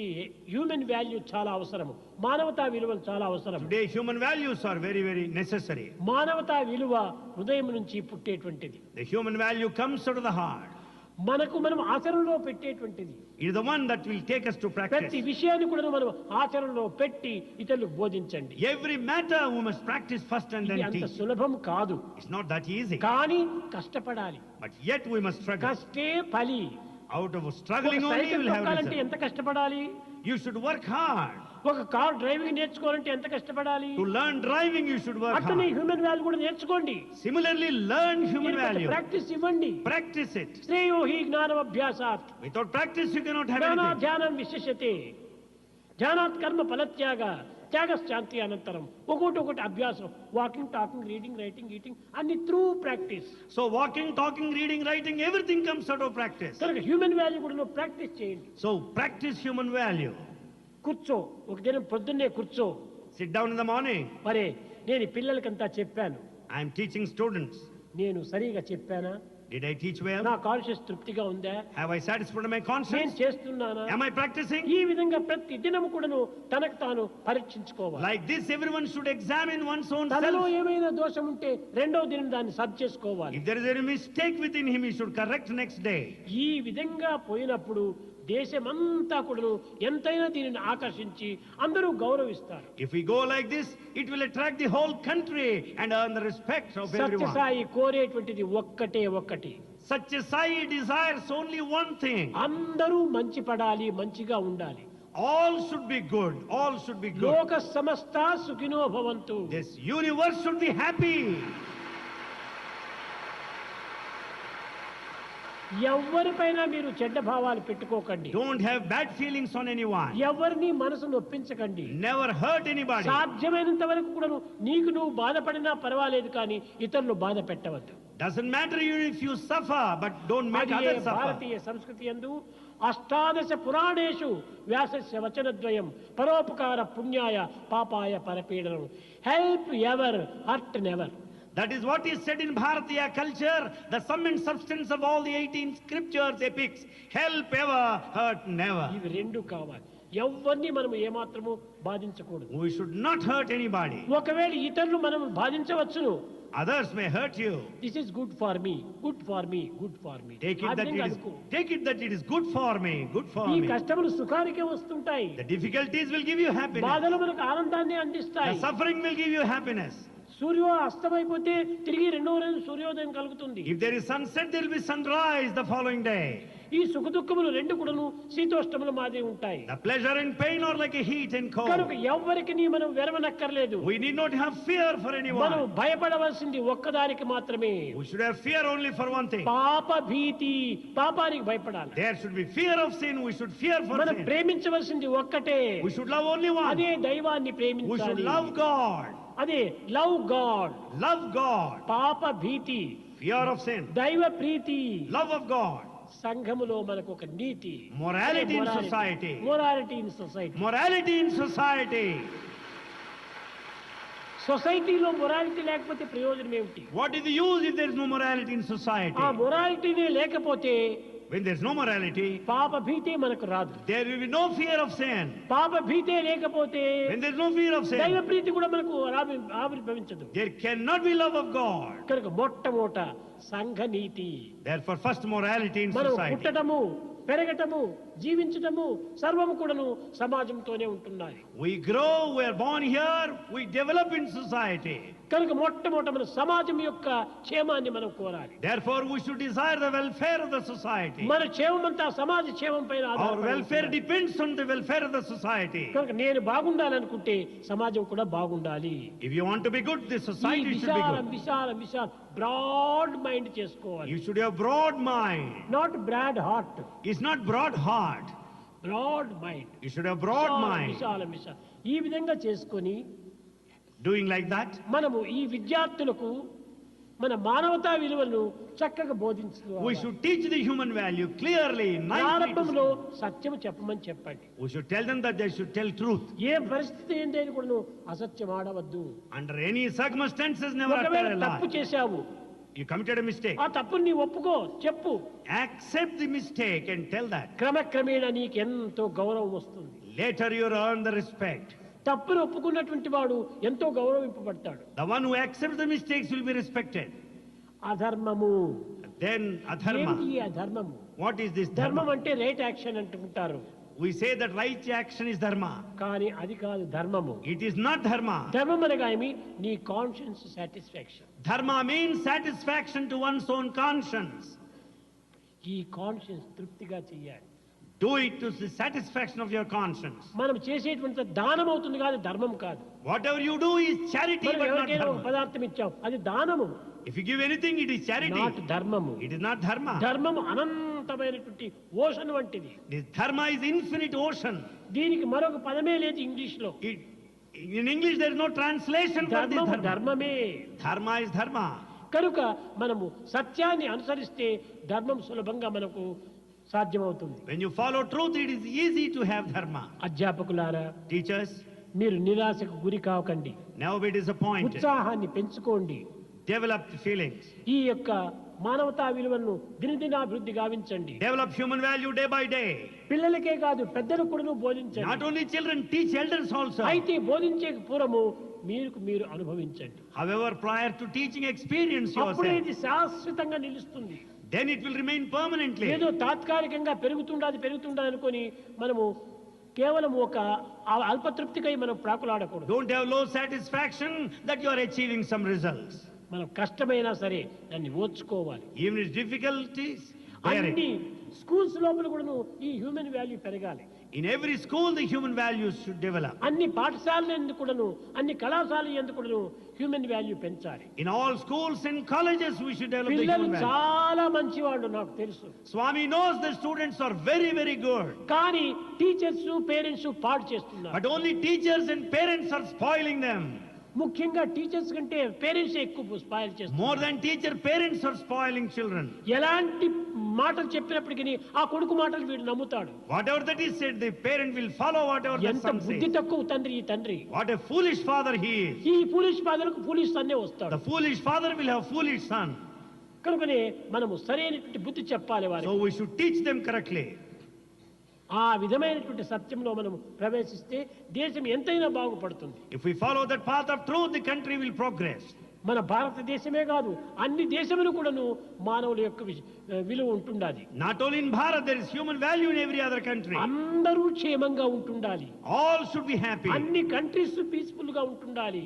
హ్యూమన్ వాల్యూ చాలా అవసరము, మానవతా విలువలు చాలా అవసరం. Today human values are very, very necessary. మానవతా విలువ హృదయం నుంచి పుట్టేటువంటిది. The human value comes out of the heart. మనకు మనం ఆచరణలో పెట్టేటువంటిది. It is the one that will take us to ప్రతి practice. విషయాన్ని కూడా మనం ఆచరణలో పెట్టి ఇతరులకు బోధించండి. Every matter we must practice first and ఇది then అంత teach. సులభం కాదు, It's not that easy. కానీ కష్టపడాలి. But yet we must struggle. కష్టే ఫలి. Out of ఒక struggling only you cycle will have తొక్కాలంటే result. ఎంత కష్టపడాలి, You should work hard. ఒక కార్ డ్రైవింగ్ నేర్చుకోవాలంటే ఎంత కష్టపడాలి. To learn driving you should work అట్లనే hard. హ్యూమన్ వాల్యూ కూడా నేర్చుకోండి. Similarly, learn human value. Practice ఇవ్వండి. Practice it. శ్రేయో హి జ్ఞానం అభ్యాసాత్, Without practice you cannot have జ్ఞానా anything. ధ్యానం విశేషతే, ధ్యానాత్ కర్మ ఫలత్యాగ, త్యాగశాంతి అనంతరం. ఒకటి అభ్యాసం, walking, talking, reading, writing, eating అన్ని through practice. So walking, talking, reading, writing, everything comes out of practice. కనుక హ్యూమన్ వాల్యూ కూడా ప్రాక్టీస్ చేయండి. So practice human value. కూర్చో, ఒక దినం పొద్దున్నే కూర్చో. Sit down in the morning. మరే నేను ఈ పిల్లలకంతా చెప్పాను, I am teaching students. నేను సరిగా చెప్పానా, Did I teach well? నా కాన్షియస్ తృప్తిగా ఉందా, Have I satisfied my నేను conscience? చేస్తున్నానా. Am I practicing? ఈ విధంగా ప్రతి దినము కూడాను తనకు తాను పరీక్షించుకోవాలి. Like this, everyone should examine one's own తనలో self. ఏమైనా దోషం ఉంటే రెండో దినం దాన్ని సరి చేసుకోవాలి. If there is any mistake within him, he should correct next day. ఈ విధంగా పోయినప్పుడు దేశమంతా కూడాను ఎంతైనా దీనిని ఆకర్షించి అందరూ గౌరవిస్తారు. If we go like this, it will attract the whole country and earn the respect of everyone. Sathya Sai కోరేటువంటిది ఒక్కటే ఒక్కటి, Such a Sai desires only one thing. అందరూ మంచి పడాలి, మంచిగా ఉండాలి. All should be good. All should be good. లోక సమస్త సుఖినో భవంతు. This universe should be happy. ఎవరిపైన మీరు చెడ్డ భావాలు పెట్టుకోకండి. Don't have bad feelings on anyone. ఎవరిని మనసు నొప్పించకండి. Never hurt anybody. సాధ్యమైనంత వరకు కూడా నీకు నువ్వు బాధపడినా పర్వాలేదు, కానీ ఇతరులు బాధ పెట్టవద్దు. Doesn't matter even if you suffer, but don't make అది others suffer. భారతీయ సంస్కృతి యందు అష్టాదశ పురాణేషు వ్యాసస్య వచనద్వయం పరోపకార పుణ్యాయ పాపాయ పరపీడనం. Help ever, hurt never. That is what is said in Bharatiya culture, the sum and substance of all the 18 scriptures, epics. Help ever, hurt never. ఇవి రెండు కావాలి. ఎవరిని మనం ఏమాత్రము బాధించకూడదు. We should not hurt anybody. ఒకవేళ ఇతరులు మనం బాధించవచ్చును. Others may hurt you. This is good for me, good for me, good for me. Take it that it is good for me, good for ఈ me. కష్టములు సుఖానికే వస్తుంటాయి. The difficulties will give you happiness. బాధలు మనకు ఆనందాన్ని అందిస్తాయి. The suffering will give you happiness. సూర్యో అస్తమైపోతే తిరిగి రెండవ రోజు సూర్యోదయం కలుగుతుంది. If there is sunset, there will be sunrise the following day. ఈ సుఖ దుఃఖములు రెండు కూడాను శీతోష్టముల మాదిరి ఉంటాయి. The pleasure and pain are like a heat and కనుక cold. ఎవ్వరికి మనం వెరవనక్కర్లేదు. We need not have fear for మనం anyone. భయపడవలసింది ఒక్కదానికి మాత్రమే. We should have fear only for one thing. పాప భీతి, పాపానికి భయపడాలి. There should be fear of sin. We should fear for మనం sin. ప్రేమించవలసింది ఒక్కటే. We should love only one. అదే దైవాన్ని We should ప్రేమించాలి. love God. అదే లవ్ గాడ్. Love God. పాప భీతి, Fear of sin. దైవ ప్రీతి. Love of God. సంఘములో మనకు ఒక నీతి, Morality in society. Morality in society. Morality in society. సొసైటీలో మొరాలిటీ లేకపోతే ప్రయోజనం ఏమిటి? What is the use if there is no morality in ఆ society? మొరాలిటీనే లేకపోతే when there's no morality, పాప భీతే మనకు రాదు. there will be no fear of sin. పాప భీతే లేకపోతే When there's no fear of దైవ sin, ప్రీతి కూడా మనకు ఆవిర్భవించదు. there cannot be love of God. కనుక మొట్టమొదట సంఘ నీతి. Therefore, first morality in మనం society. పుట్టడము, పెరగటము, జీవించటము సర్వము కూడాను సమాజంతోనే ఉంటున్నాయి. We grow, we are born here, we develop in society. కనుక మొట్టమొదట మన సమాజం యొక్క క్షేమాన్ని మనం కోరాలి. Therefore, we should desire the welfare of the society. మన క్షేమమంతా సమాజ క్షేమం పైన Our ఆధారపడి welfare ఉంటుంది. depends on the welfare of the society. కనుక నేను బాగుండాలనుకుంటే సమాజం కూడా బాగుండాలి. If you want to be good, the ఈ society should be విశాలం good. విశాలం విశాలం బ్రాడ్ మైండ్ చేసుకోవాలి. You should have broad mind. Not broad heart, It's not broad heart. Broad mind. You should have broad mind. విశాలం విశాలం ఈ విధంగా చేసుకొని Doing like that, మనము ఈ విద్యార్థులకు మన మానవతా విలువలను చక్కగా we బోధించుకోవాలి. should teach the human value clearly, nicely. ప్రారంభంలో సత్యం చెప్పమని చెప్పండి. We should tell them that they should tell truth. ఏ పరిస్థితి ఏంటని కూడా అసత్యం ఆడవద్దు. Under any circumstances, never ఒకవేళ tell a తప్పు lie. చేశావు, You committed a mistake. ఆ తప్పుని నీ ఒప్పుకో, చెప్పు. Accept the mistake and tell that. క్రమక్రమేణా నీకు ఎంతో గౌరవం వస్తుంది. Later you earn the respect. తప్పును ఒప్పుకున్నటువంటి వాడు ఎంతో గౌరవింపబడతాడు. The one who accepts the mistakes will be respected. అధర్మము. Then adharma. ఏంటి ఈ అధర్మము? What is this ధర్మం dharma? అంటే రైట్ యాక్షన్ అంటుంటారు. We say that right action is dharma. కానీ అది కాదు ధర్మము. It is not dharma. ధర్మం అనగా ఏమి? నీ conscience satisfaction. Dharma means satisfaction to one's own conscience. ఈ కాన్షియన్స్ తృప్తిగా చెయ్యాలి. Do it to the satisfaction of your conscience. మనం చేసేటువంటి దానం అవుతుంది కాదు, ధర్మం కాదు. Whatever you do is charity, మనం but not ఎవరికైనా ఒక dharma. పదార్థం ఇచ్చాం, అది దానము, If you give anything, it is charity. Not ధర్మము. It is not dharma. ధర్మము అనంతమైనటువంటి ఓషన్ వంటిది. This dharma is infinite ocean. దీనికి మరొక పదమే లేదు ఇంగ్లీష్ లో. In English, there is no translation for this ధర్మము dharma. ధర్మమే. Dharma is dharma. కనుక మనము సత్యాన్ని అనుసరిస్తే ధర్మం సులభంగా మనకు సాధ్యమవుతుంది. When you follow truth, it is easy to have dharma. అధ్యాపకులారా, Teachers, మీరు నిరాశకు గురి కాకండి. never be disappointed. ఉత్సాహాన్ని పెంచుకోండి. Develop the feelings. ఈ యొక్క మానవతా విలువలను దినదినాభివృద్ధి గావించండి. Develop human value day by day. పిల్లలకే కాదు పెద్దలకు కూడా బోధించండి. Not only children, teach elders also. అయితే బోధించే పూర్వము మీరు అనుభవించండి. However, prior to teaching, experience అప్పుడే yourself. ఇది శాశ్వతంగా నిలుస్తుంది. Then it will remain permanently. ఏదో తాత్కాలికంగా పెరుగుతుండదు అనుకొని మనము కేవలం ఒక అల్పతృప్తికై మనం ప్రాకులాడకూడదు. Don't have low satisfaction that you are achieving some results. మనం కష్టమైనా సరే దాన్ని ఓర్చుకోవాలి. Even its difficulties, bear అన్ని it. స్కూల్స్ లోపల కూడా ఈ హ్యూమన్ వాల్యూ పెరగాలి. In every school, the human values should develop. అన్ని పాఠశాలలు ఎందుకు కూడాను, అన్ని కళాశాలలు ఎందుకు కూడాను హ్యూమన్ వాల్యూ పెంచాలి. In all schools and colleges, we should develop the పిల్లలు human value. చాలా మంచివాళ్ళు నాకు తెలుసు. Swami knows the students are very, very good. కానీ టీచర్స్ పేరెంట్స్ పాడు చేస్తున్నారు. But only teachers and parents are spoiling them. ముఖ్యంగా టీచర్స్ కంటే పేరెంట్స్ ఎక్కువ స్పాయిల్ చేస్తున్నారు. More than teacher, parents are spoiling children. ఎలాంటి మాటలు చెప్పినప్పటికీ ఆ కొడుకు మాటలు వీడు నమ్ముతాడు. Whatever that is said, the parent will follow whatever the ఎంత son బుద్ధి says. తక్కువ తండ్రి ఈ తండ్రి. What a foolish father he is. ఈ ఫూలిష్ ఫాదర్కు ఫూలిష్ సన్నే వస్తాడు. The foolish father will have foolish son. కనుకనే మనము సరైనటువంటి బుద్ధి చెప్పాలి వారికి. So we should teach them correctly. ఆ విధమైనటువంటి సత్యంలో మనం ప్రవేశిస్తే దేశం ఎంతైనా బాగుపడుతుంది. If we follow that path of truth, the country will progress. మన భారతదేశమే కాదు, అన్ని దేశములు కూడాను మానవుల యొక్క విలువ ఉంటుండాలి. Not only in Bharat, there is human value in every other country. అందరూ క్షేమంగా ఉంటుండాలి. All should be happy. అన్ని కంట్రీస్ పీస్ఫుల్ గా ఉంటుండాలి.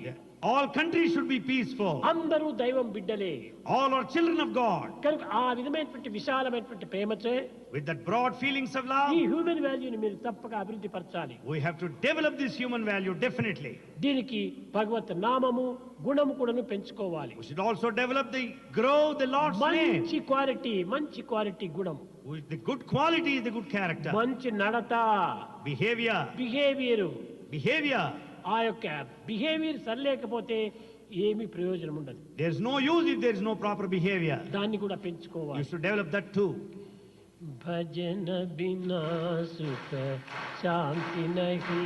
All countries should be peaceful. అందరూ దైవం బిడ్డలే. All are children of God. కనుక ఆ విధమైనటువంటి విశాలమైనటువంటి ప్రేమతో With that broad feelings of love, ఈ హ్యూమన్ వాల్యూని మీరు తప్పక అభివృద్ధి పరచాలి. we have to develop this human value definitely. దీనికి భగవత్ నామము గుణము కూడాను పెంచుకోవాలి. We should also develop grow the Lord's name. మంచి క్వాలిటీ గుణం. The good quality is the good character. మంచి నడత, Behavior. ఆ యొక్క బిహేవియర్ సరిలేకపోతే ఏమీ ప్రయోజనం ఉండదు. There's no use if there is no proper behavior. దాన్ని కూడా పెంచుకోవాలి. You should develop that too. భజన బినా సుఖ శాంతి నహీ,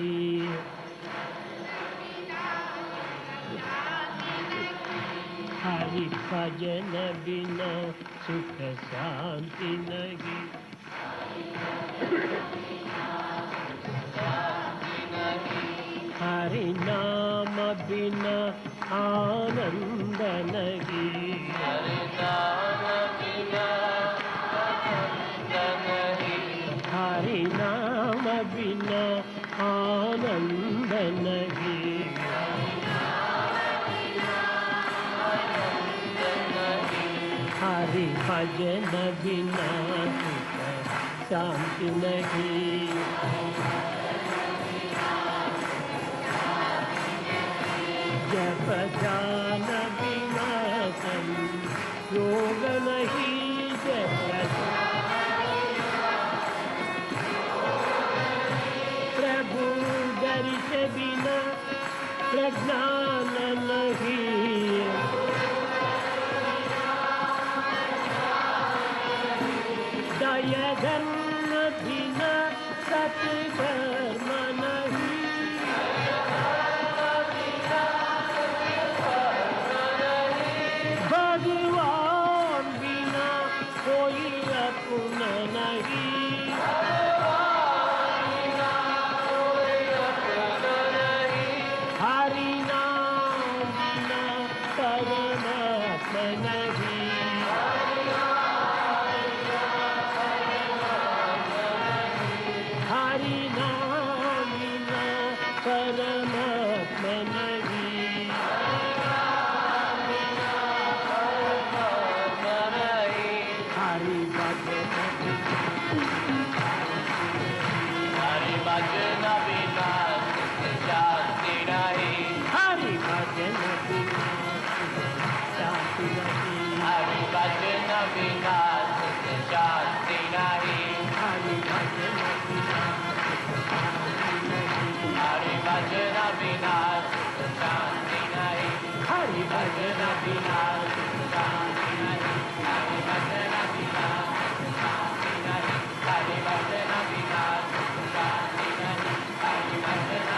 హరి భజన బినా సుఖ శాంతి నహీ. हरि नाम बिना आनंद नहीं, हरि नाम बिना आनंद नहीं, हरि नाम बिना आनंद नहीं, हरि भजन बिना सुख शांति नहीं, जप ध्यान बिना योग नहीं, जप प्रभु दर्श बिना प्रज्ञान नहीं, दया धर्म बिना सत्कर्म नहीं, भगवान बिना कोई अपना नहीं, हरि नाम बिना परमात्मा नहीं, हरि नाम बिना परमात्मा नहीं, हरि भजन हरि भजन बिना शांति नहीं, हरि भजन बिना शांति नहीं, हरि भजन बिना शांति नहीं, हरि भजन बिना हरि भजन बिना शांति नहीं, हरि भजन बिना शांति नहीं, हरि भजन बिना शांति नहीं, हरि भजन बिना शांति नहीं, हरि भजन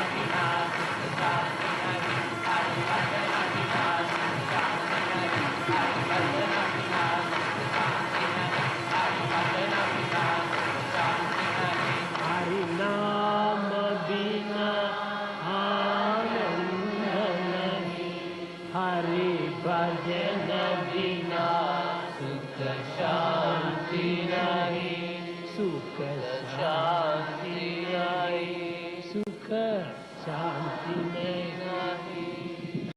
बिना शांति नहीं, हरि भजन बिना शांति नहीं, हरि भजन बिना शांति नहीं, हरि भजन बिना शांति नहीं, हरि नाम बिना आनंद नहीं, हरि भजन बिना सुख शांति नहीं, सुख शांति नहीं, सुख शांति